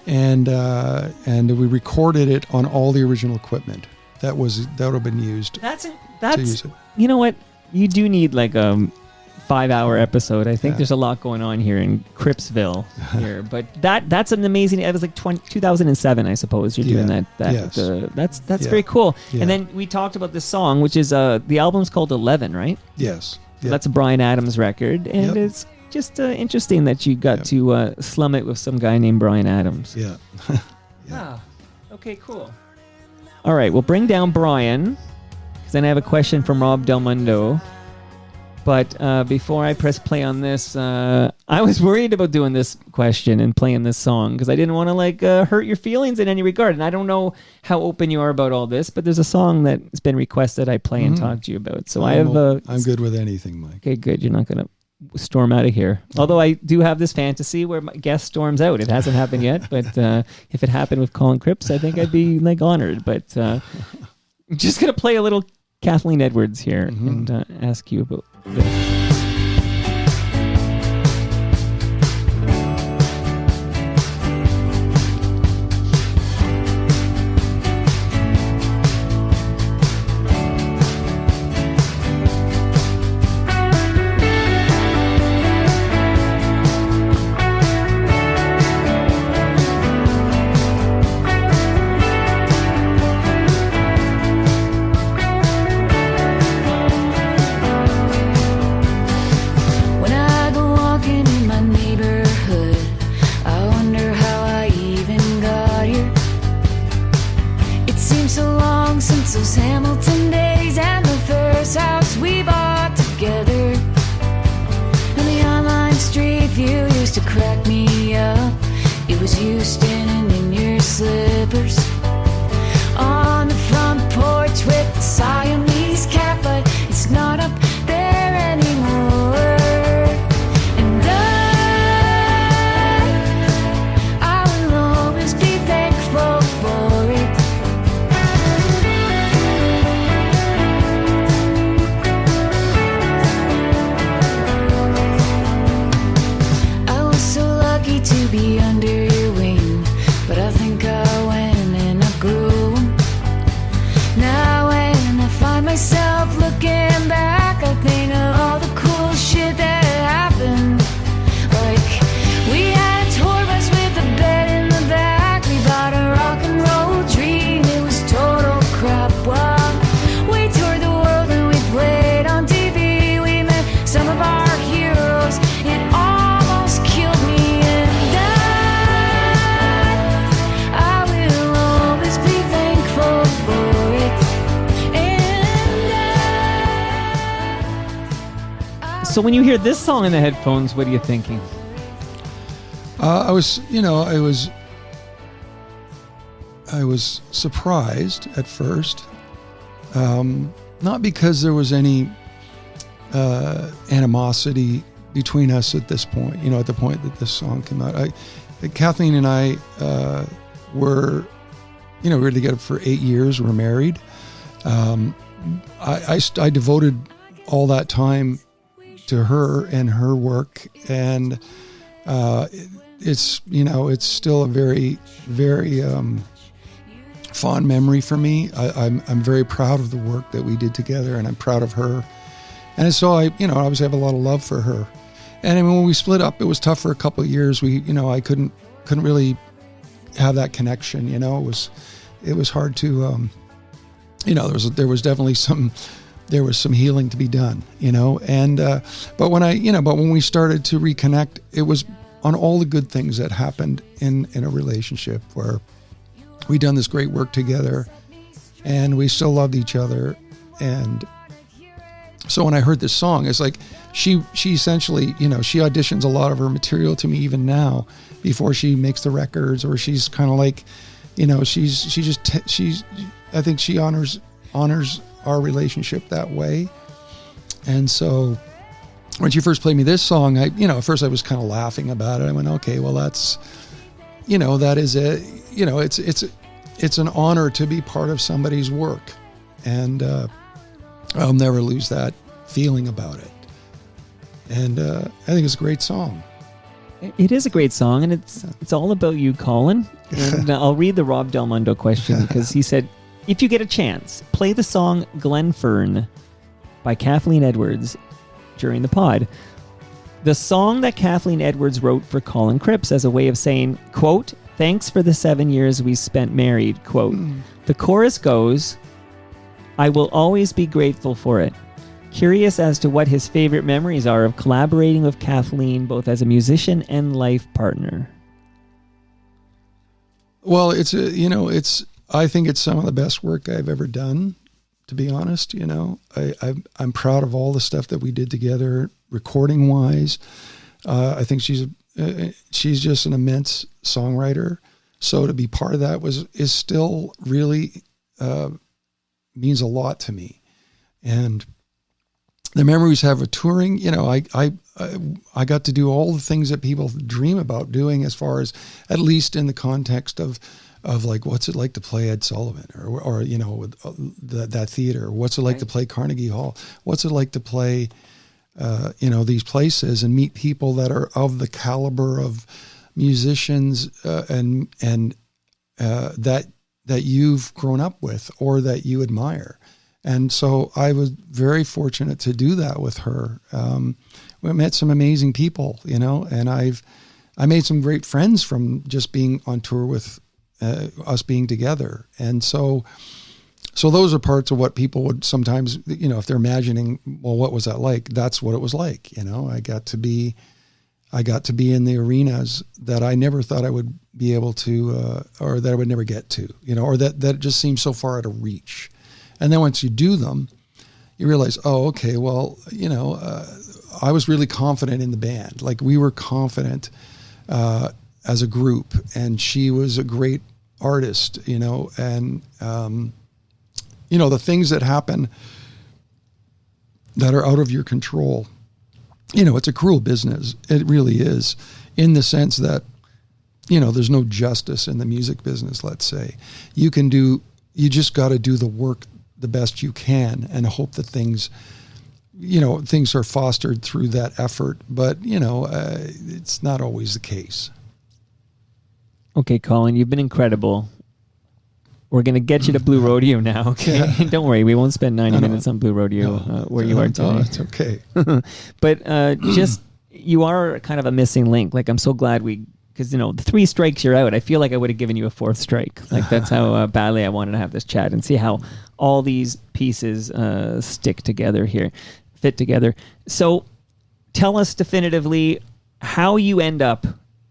and we recorded it on all the original equipment that would have been used. That's to use it. You know what? You do need like a 5-hour episode. I think there's a lot going on here in Crippsville here, but that's an amazing. It was like 2007, I suppose. You're doing that. Yes. That's very cool. Yeah. And then we talked about this song, which is the album's called 11, right? Yes. So that's a Bryan Adams record, and it's just interesting that you got to slum it with some guy named Bryan Adams. Yeah. Wow. Okay, cool. All right, we'll bring down Bryan, because then I have a question from Rob Del Mundo. But before I press play on this, I was worried about doing this question and playing this song because I didn't want to hurt your feelings in any regard. And I don't know how open you are about all this, but there's a song that's been requested I play and talk to you about. So I'm good with anything, Mike. Okay, good. You're not going to storm out of here. Although I do have this fantasy where my guest storms out. It hasn't happened yet, but if it happened with Colin Cripps, I think I'd be honored. But I'm just going to play a little Kathleen Edwards here and ask you about this. So when you hear this song in the headphones, what are you thinking? I was surprised at first, not because there was any animosity between us at this point. At the point that this song came out, Kathleen and I were together for 8 years. We're married. I devoted all that time to her and her work, and it's still a very, very fond memory for me. I'm very proud of the work that we did together, and I'm proud of her. And so I obviously have a lot of love for her. And I mean, when we split up, it was tough for a couple of years. I couldn't really have that connection. It was hard to there was definitely some healing to be done, and but when we started to reconnect, it was on all the good things that happened in a relationship where we done this great work together and we still loved each other. And So when I heard this song, it's like she essentially, you know, she auditions a lot of her material to me even now before she makes the records, or she's kind of like, you know, I think she honors our relationship that way. And so when she first played me this song, at first I was kind of laughing about it. I went, okay, well that's, you know, that is it's an honor to be part of somebody's work. And I'll never lose that feeling about it. And I think it's a great song. It is a great song, and it's all about you, Colin. And I'll read the Rob Del Mundo question, because he said, if you get a chance, play the song Glenfern by Kathleen Edwards during the pod. The song that Kathleen Edwards wrote for Colin Cripps as a way of saying, quote, thanks for the 7 years we spent married, quote. The chorus goes, I will always be grateful for it. Curious as to what his favorite memories are of collaborating with Kathleen, both as a musician and life partner. Well, I think it's some of the best work I've ever done, to be honest. You know, I'm proud of all the stuff that we did together, recording wise. I think she's just an immense songwriter. So to be part of that is still really means a lot to me. And the memories have a touring, you know, I got to do all the things that people dream about doing, as far as, at least in the context of like, what's it like to play Ed Sullivan or you know, with that theater? What's it like to play Carnegie Hall? What's it like to play, you know, these places and meet people that are of the caliber of musicians and that you've grown up with or that you admire. And so I was very fortunate to do that with her. We met some amazing people, you know, and I made some great friends from just being on tour with us being together. And so those are parts of what people would sometimes, you know, if they're imagining, well, what was that like? That's what it was like. You know, I got to be in the arenas that I never thought I would be able to, or that I would never get to, you know, or that just seemed so far out of reach. And then once you do them, you realize, oh, okay, well, you know, I was really confident in the band. Like, we were confident as a group, and she was a great artist, you know, and, you know, the things that happen that are out of your control, you know, it's a cruel business. It really is, in the sense that, you know, there's no justice in the music business, let's say. You just got to do the work the best you can and hope that things are fostered through that effort. But, you know, it's not always the case. Okay, Colin, you've been incredible. We're going to get you to Blue Rodeo now, okay? Yeah. Don't worry, we won't spend 90 minutes on Blue Rodeo where you are today. No, it's okay. But you are kind of a missing link. Like, I'm so glad because, you know, the 3 strikes you're out. I feel like I would have given you a 4th strike. Like, that's how badly I wanted to have this chat and see how all these pieces fit together. So tell us definitively how you end up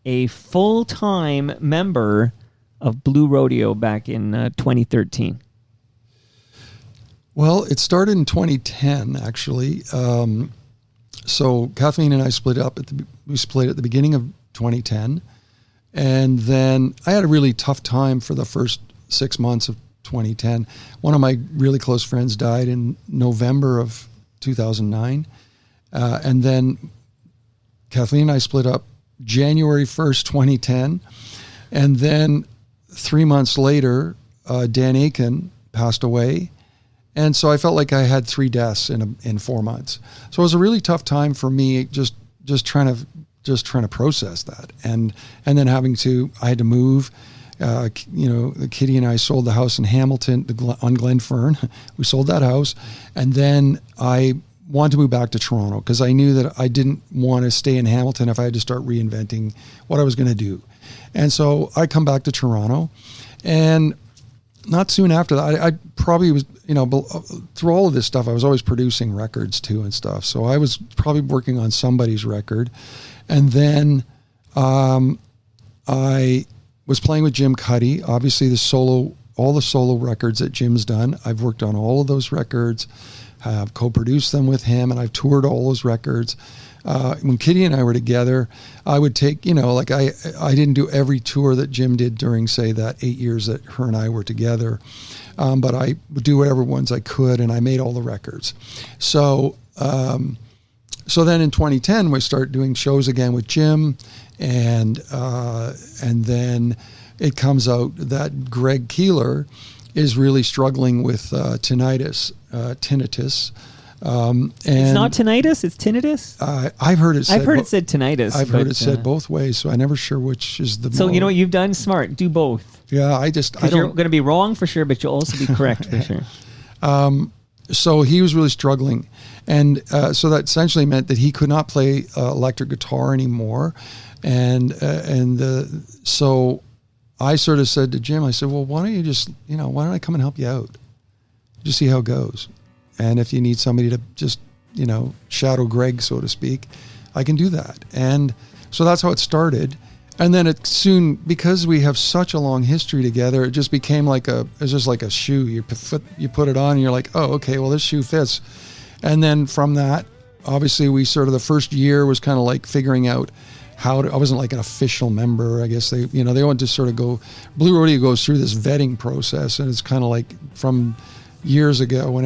a full-time member of Blue Rodeo back in 2013. Well, it started in 2010, actually. So Kathleen and I split up at the beginning of 2010. And then I had a really tough time for the first 6 months of 2010. One of my really close friends died in November of 2009. And then Kathleen and I split up January 1st, 2010. And then 3 months later, Dan Aiken passed away. And so I felt like I had 3 deaths in 4 months. So it was a really tough time for me, just trying to process that. And then I had to move. You know, Kitty and I sold the house in Hamilton on Glenfern. We sold that house. And then I wanted to move back to Toronto because I knew that I didn't want to stay in Hamilton if I had to start reinventing what I was going to do. And so I come back to Toronto, and not soon after that, I probably was, you know, through all of this stuff, I was always producing records too and stuff. So I was probably working on somebody's record. And then I was playing with Jim Cuddy, obviously all the solo records that Jim's done. I've worked on all of those records have co-produced them with him, and I've toured all those records. When Kitty and I were together, I would take, like I didn't do every tour that Jim did during, say, that 8 years that her and I were together. But I would do whatever ones I could, and I made all the records. So then in 2010, we started doing shows again with Jim, and then it comes out that Greg Keeler is really struggling with tinnitus. And It's not tinnitus, it's tinnitus? I've heard it said. I've heard it said tinnitus. I've heard it said both ways, so I'm never sure which is the. So you know what you've done? Smart. Do both. Yeah, I You're don't. going to be wrong for sure, but you'll also be correct for sure. So he was really struggling, and so that essentially meant that he could not play electric guitar anymore, so I sort of said to Jim, I said, well, why don't you just, why don't I come and help you out, just see how it goes, and if you need somebody to just, shadow Greg, so to speak, I can do that. And so that's how it started. And then it soon, because we have such a long history together, it just became it's just like a shoe. You put it on and you're like, oh, okay, well, this shoe fits. And then from that, obviously we sort of, the first year was kind of like figuring out I wasn't like an official member. I guess they want to sort of go, Blue Rodeo goes through this vetting process, and it's kind of like from years ago when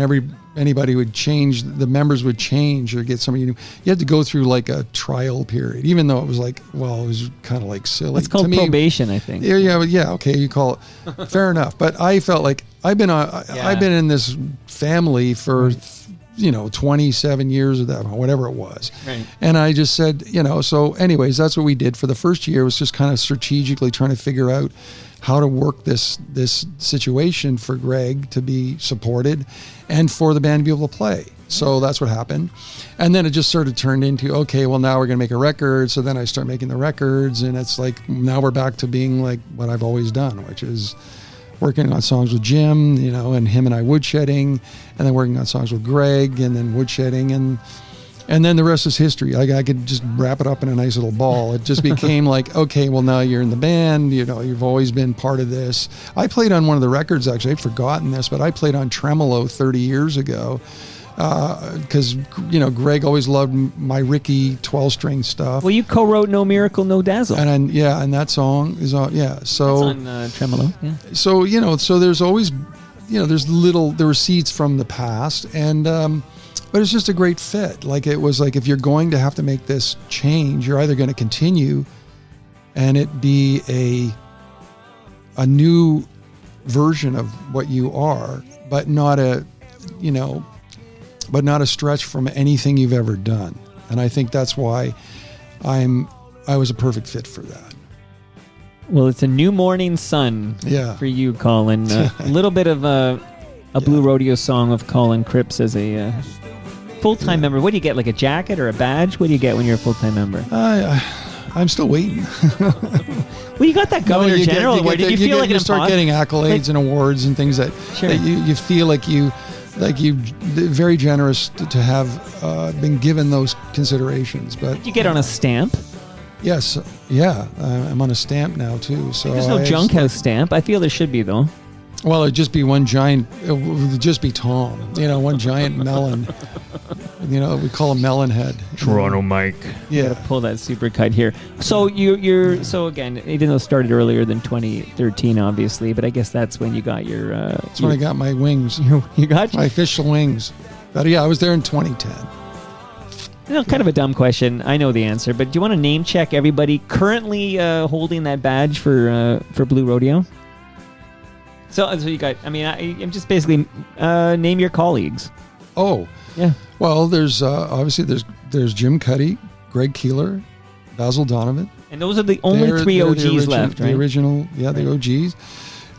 anybody would change, the members would change or get somebody new. You had to go through like a trial period, even though it was like, well, it was kind of like silly. It's called probation, I think. Yeah. Okay, you call it fair enough. But I felt like I've been in this family for 27 years of that, whatever it was. Right. And I just said, so anyways, that's what we did for the first year, was just kind of strategically trying to figure out how to work this situation for Greg to be supported and for the band to be able to play. So that's what happened. And then it just sort of turned into, okay, well, now we're going to make a record. So then I start making the records, and it's like, now we're back to being like what I've always done, which is working on songs with Jim, and him and I woodshedding, and then working on songs with Greg, and then woodshedding, and then the rest is history. I could just wrap it up in a nice little ball. It just became like, okay, well, now you're in the band, you've always been part of this. I played on one of the records, actually. I'd forgotten this, but I played on tremolo 30 years ago, because Greg always loved my Ricky 12-string stuff. Well, you co-wrote "No Miracle, No Dazzle." And and that song is on. Yeah, so it's on tremolo. Yeah. So so there's always, there were seeds from the past, and but it's just a great fit. Like, it was like, if you're going to have to make this change, you're either going to continue and it be a new version of what you are, but not a stretch from anything you've ever done. And I think that's why I was a perfect fit for that. Well, it's a new morning sun for you, Colin. A little bit of a Blue Rodeo song of Colin Cripps as a full-time member. What do you get, like a jacket or a badge? What do you get when you're a full-time member? I'm still waiting. Well, you got that Governor General award. Did you feel like you start getting accolades and awards and things that you feel like you very generous to have been given those considerations. But you get on a stamp? Yes, yeah, I'm on a stamp now too. So there's no Junkhouse stamp. I feel there should be though. Well, it'd just be one giant. It would just be Tom. One giant melon. We call him Melon Head. Toronto Mike. Yeah. Gotta pull that super cut here. So you're so again, even though it started earlier than 2013, obviously, but I guess that's when you got your. That's when I got my wings. You got my official wings. But yeah, I was there in 2010. Kind of a dumb question. I know the answer, but do you want to name check everybody currently holding that badge for Blue Rodeo? So you got. I mean, I'm just basically name your colleagues. Oh, yeah. Well, there's obviously there's Jim Cuddy, Greg Keeler, Basil Donovan, and those are the only three OGs left, right? The original, the OGs,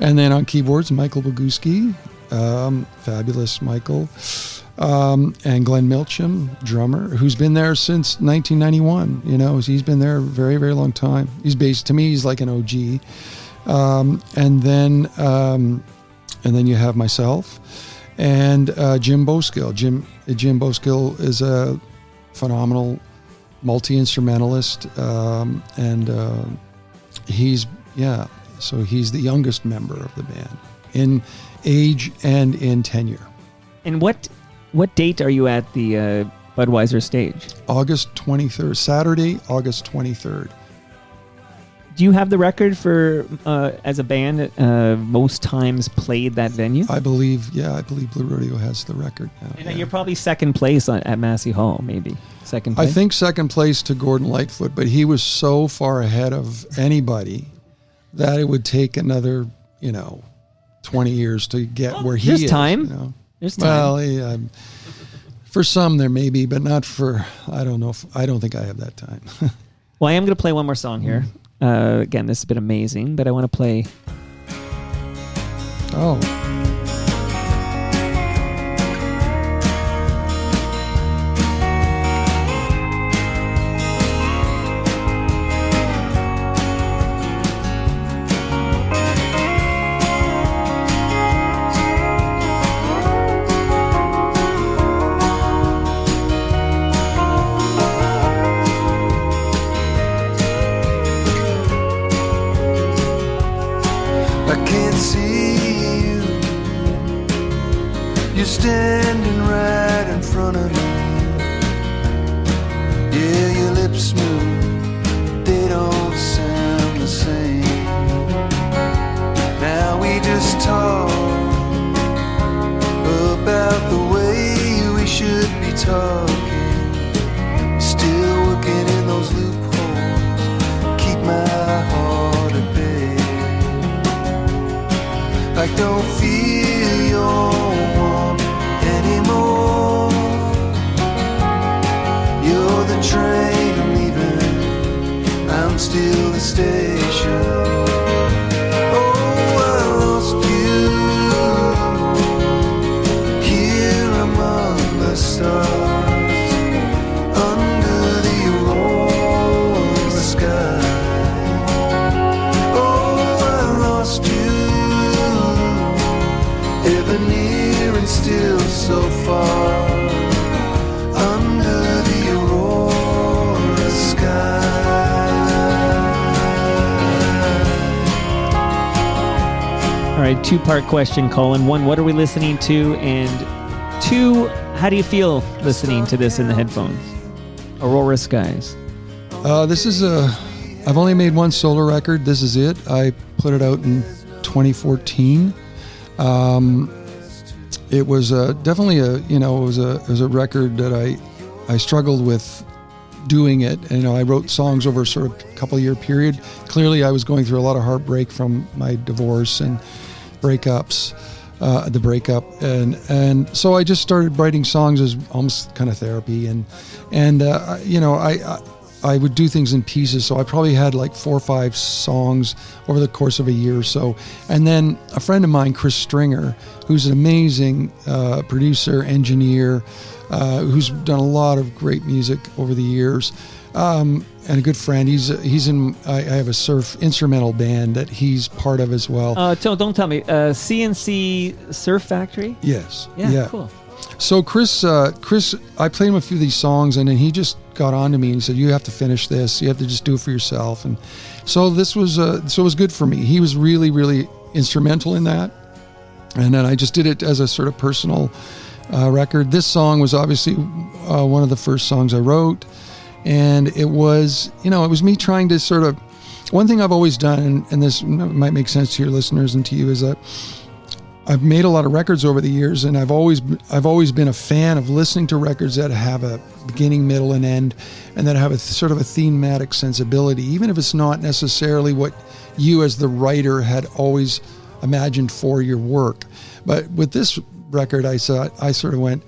and then on keyboards, Michael Boguski, fabulous Michael, and Glenn Milcham, drummer, who's been there since 1991. He's been there a very, very long time. To me, he's like an OG. And then you have myself and Jim Boskill. Jim Boskill is a phenomenal multi-instrumentalist, and he's the youngest member of the band in age and in tenure. And what What date are you at the Budweiser stage? August 23rd, Saturday, August 23rd. Do you have the record for, as a band, most times played that venue? I believe Blue Rodeo has the record now. And yeah. you're probably second place at Massey Hall, maybe. Second place? I think second place to Gordon Lightfoot, but he was so far ahead of anybody that it would take another, 20 years to get where he is. There's time. There's time. Well, yeah, for some there may be, but not for, I don't know. I don't think I have that time. Well, I am going to play one more song here. Again, this has been amazing, but I want to play. Oh. Standing right in front of me. Yeah, your lips move, they don't sound the same. Now we just talk about the way we should be talking. Still working in those loopholes, keep my heart at bay. Like don't feel your anymore. You're the train leaving, I'm still the station. Oh, I lost you here among the stars, under the aurora sky. Oh, I lost you ever near and still so far, under the aurora sky. All right, two-part question, Colin. One, what are we listening to? And two, how do you feel listening to this in the headphones? Aurora Skies. This is I've only made one solo record. This is it. I put it out in 2014. It was definitely it was a record that I struggled with doing it. And, I wrote songs over a sort of couple year period. Clearly, I was going through a lot of heartbreak from my divorce and breakups, the breakup, and so I just started writing songs as almost kind of therapy, and I would do things in pieces. So I probably had like 4 or 5 songs over the course of a year or so. And then a friend of mine, Chris Stringer, who's an amazing producer, engineer, who's done a lot of great music over the years, and a good friend. He's in. I have a surf instrumental band that he's part of as well. Don't tell me. CNC Surf Factory? Yes. Yeah. Cool. So Chris, I played him a few of these songs, and then he just got on to me and said, "You have to finish this. You have to just do it for yourself." And so this was it was good for me. He was really, really instrumental in that. And then I just did it as a sort of personal record. This song was obviously one of the first songs I wrote, and it was me trying to sort of. One thing I've always done, and this might make sense to your listeners and to you, is that I've made a lot of records over the years, and I've always been a fan of listening to records that have a beginning, middle, and end, and that have a sort of a thematic sensibility, even if it's not necessarily what you as the writer had always imagined for your work. But with this record, I sort of went,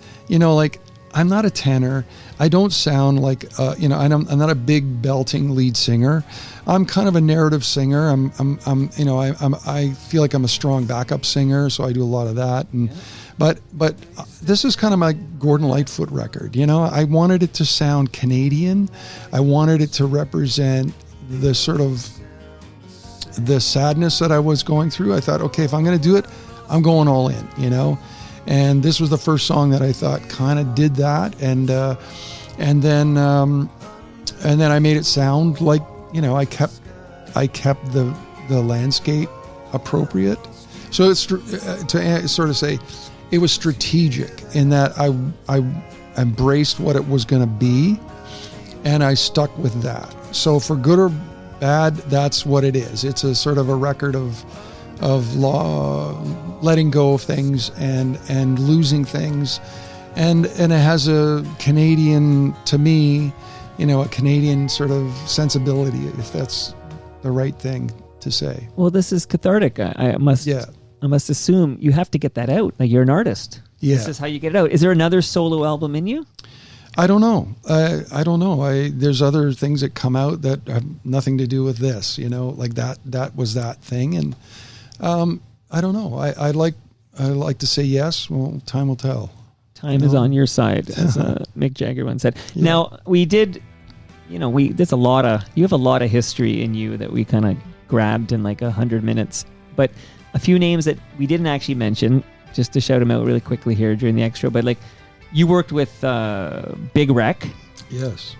I'm not a tenor. I don't sound like, I'm not a big belting lead singer. I'm kind of a narrative singer. I feel like I'm a strong backup singer, so I do a lot of that. And but this is kind of my Gordon Lightfoot record. I wanted it to sound Canadian. I wanted it to represent the sort of the sadness that I was going through. I thought, okay, if I'm going to do it, I'm going all in. And this was the first song that I thought kind of did that, and then I made it sound like I kept the landscape appropriate. So it's to sort of say, it was strategic in that I embraced what it was going to be, and I stuck with that. So for good or bad, that's what it is. It's a sort of a record of letting go of things and losing things, and it has a Canadian, to me, a Canadian sort of sensibility, if that's the right thing to say. Well, this is cathartic. I must assume you have to get that out. Like, you're an artist. Yeah. This is how you get it out. Is there another solo album in you? I don't know. I don't know. There's other things that come out that have nothing to do with this, like that was that thing. And I don't know. I like to say yes. Well, time will tell. Time is on your side, as Mick Jagger once said. Yeah. Now, we did, you have a lot of history in you that we kind of grabbed in like 100 minutes. But a few names that we didn't actually mention, just to shout them out really quickly here during the extra, but like, you worked with Big Wreck. Yes.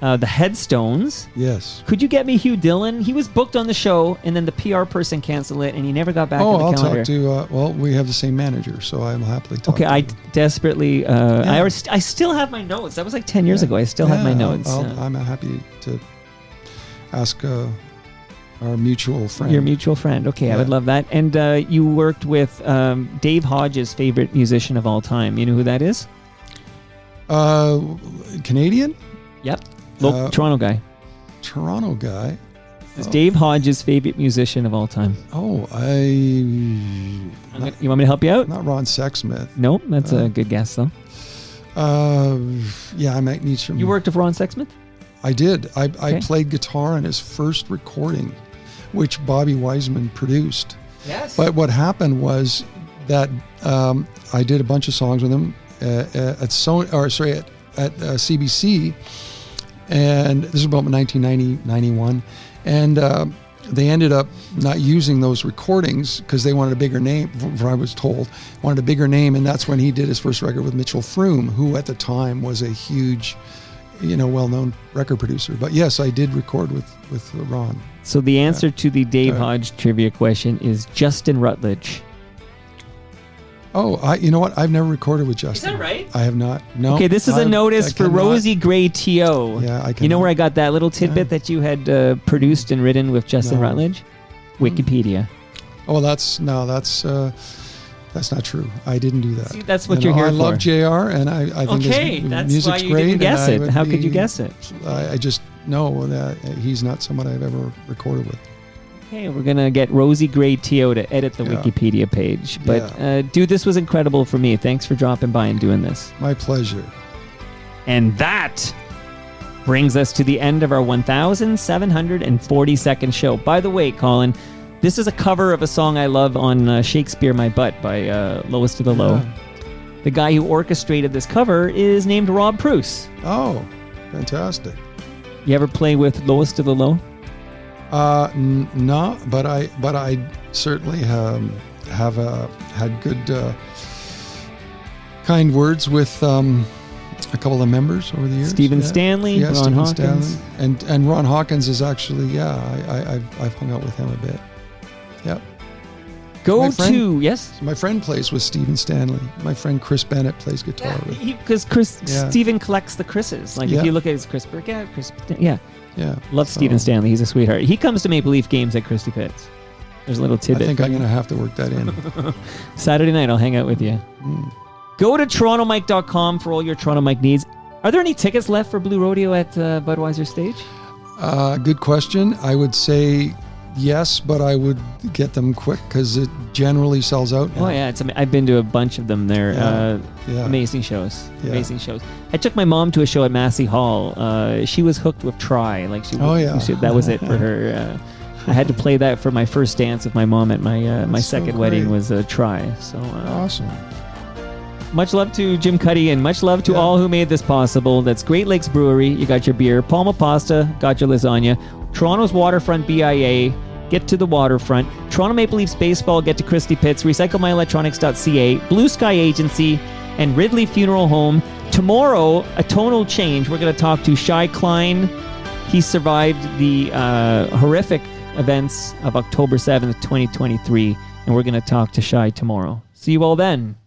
The Headstones. Yes. Could you get me Hugh Dillon? He was booked on the show, and then the PR person canceled it, and he never got back on the calendar. I'll talk to, we have the same manager, so I'll happily talk to him. I desperately, I still have my notes. That was like 10 years ago. I still have my notes. I'm happy to ask our mutual friend. Your mutual friend. Okay, yeah. I would love that. And you worked with Dave Hodges' favorite musician of all time. You know who that is? Canadian? Yep. Toronto guy. Toronto guy. It's Dave Hodges' favorite musician of all time. Oh, you want me to help you out? Not Ron Sexsmith. Nope, that's a good guess though. Yeah, I might need some. You worked with Ron Sexsmith? I did. I played guitar on his first recording, which Bobby Wiseman produced. Yes. But what happened was that I did a bunch of songs with him at CBC, and this is about 1990, 91, and they ended up not using those recordings because they wanted a bigger name, from what I was told, wanted a bigger name, and that's when he did his first record with Mitchell Froom, who at the time was a huge, well-known record producer. But yes, I did record with Ron. So the answer to the Dave Hodge trivia question is Justin Rutledge. Oh, you know what? I've never recorded with Justin. Is that right? I have not. No. Okay, this is a notice for Rosie Gray T.O. Yeah, I can. You know where I got that little tidbit that you had produced and written with Justin Rutledge? Wikipedia. Oh, that's not true. I didn't do that. See, that's what you're here for. I love JR, and I think his music's why you great. Didn't guess it. How could you guess it? I just know that he's not someone I've ever recorded with. Okay, we're going to get Rosie Gray T.O. to edit the Wikipedia page. But, dude, this was incredible for me. Thanks for dropping by and doing this. My pleasure. And that brings us to the end of our 1,742nd show. By the way, Colin, this is a cover of a song I love on Shakespeare My Butt by Lowest to the Low. Yeah. The guy who orchestrated this cover is named Rob Pruce. Oh, fantastic. You ever play with Lowest to the Low? No, but I certainly have had good kind words with a couple of members over the years. Stephen Stanley, Ron Stephen Hawkins. Stanley. And Ron Hawkins is actually, I've hung out with him a bit. Yep. Yes? My friend plays with Stephen Stanley. My friend Chris Bennett plays guitar with him. Because Stephen collects the Chris's. Like, if you look at his Chris Burkett, Yeah. Love Stephen Stanley. He's a sweetheart. He comes to Maple Leaf games at Christie Pitts. There's a little tidbit. I think I'm going to have to work that in. Saturday night, I'll hang out with you. Go to TorontoMike.com for all your Toronto Mike needs. Are there any tickets left for Blue Rodeo at Budweiser Stage? Good question. I would say yes, but I would get them quick because it generally sells out now. Oh, yeah. I've been to a bunch of them there. Yeah. Amazing shows. Yeah. Amazing shows. I took my mom to a show at Massey Hall. She was hooked with Try. That was it for her. I had to play that for my first dance with my mom at my second wedding was Try. So awesome. Much love to Jim Cuddy and much love to all who made this possible. That's Great Lakes Brewery. You got your beer. Palma Pasta. Got your lasagna. Toronto's Waterfront BIA. Get to the waterfront. Toronto Maple Leafs Baseball. Get to Christie Pitts. RecycleMyElectronics.ca. Blue Sky Agency. And Ridley Funeral Home. Tomorrow, a tonal change. We're going to talk to Shai Klein. He survived the horrific events of October 7th, 2023. And we're going to talk to Shai tomorrow. See you all then.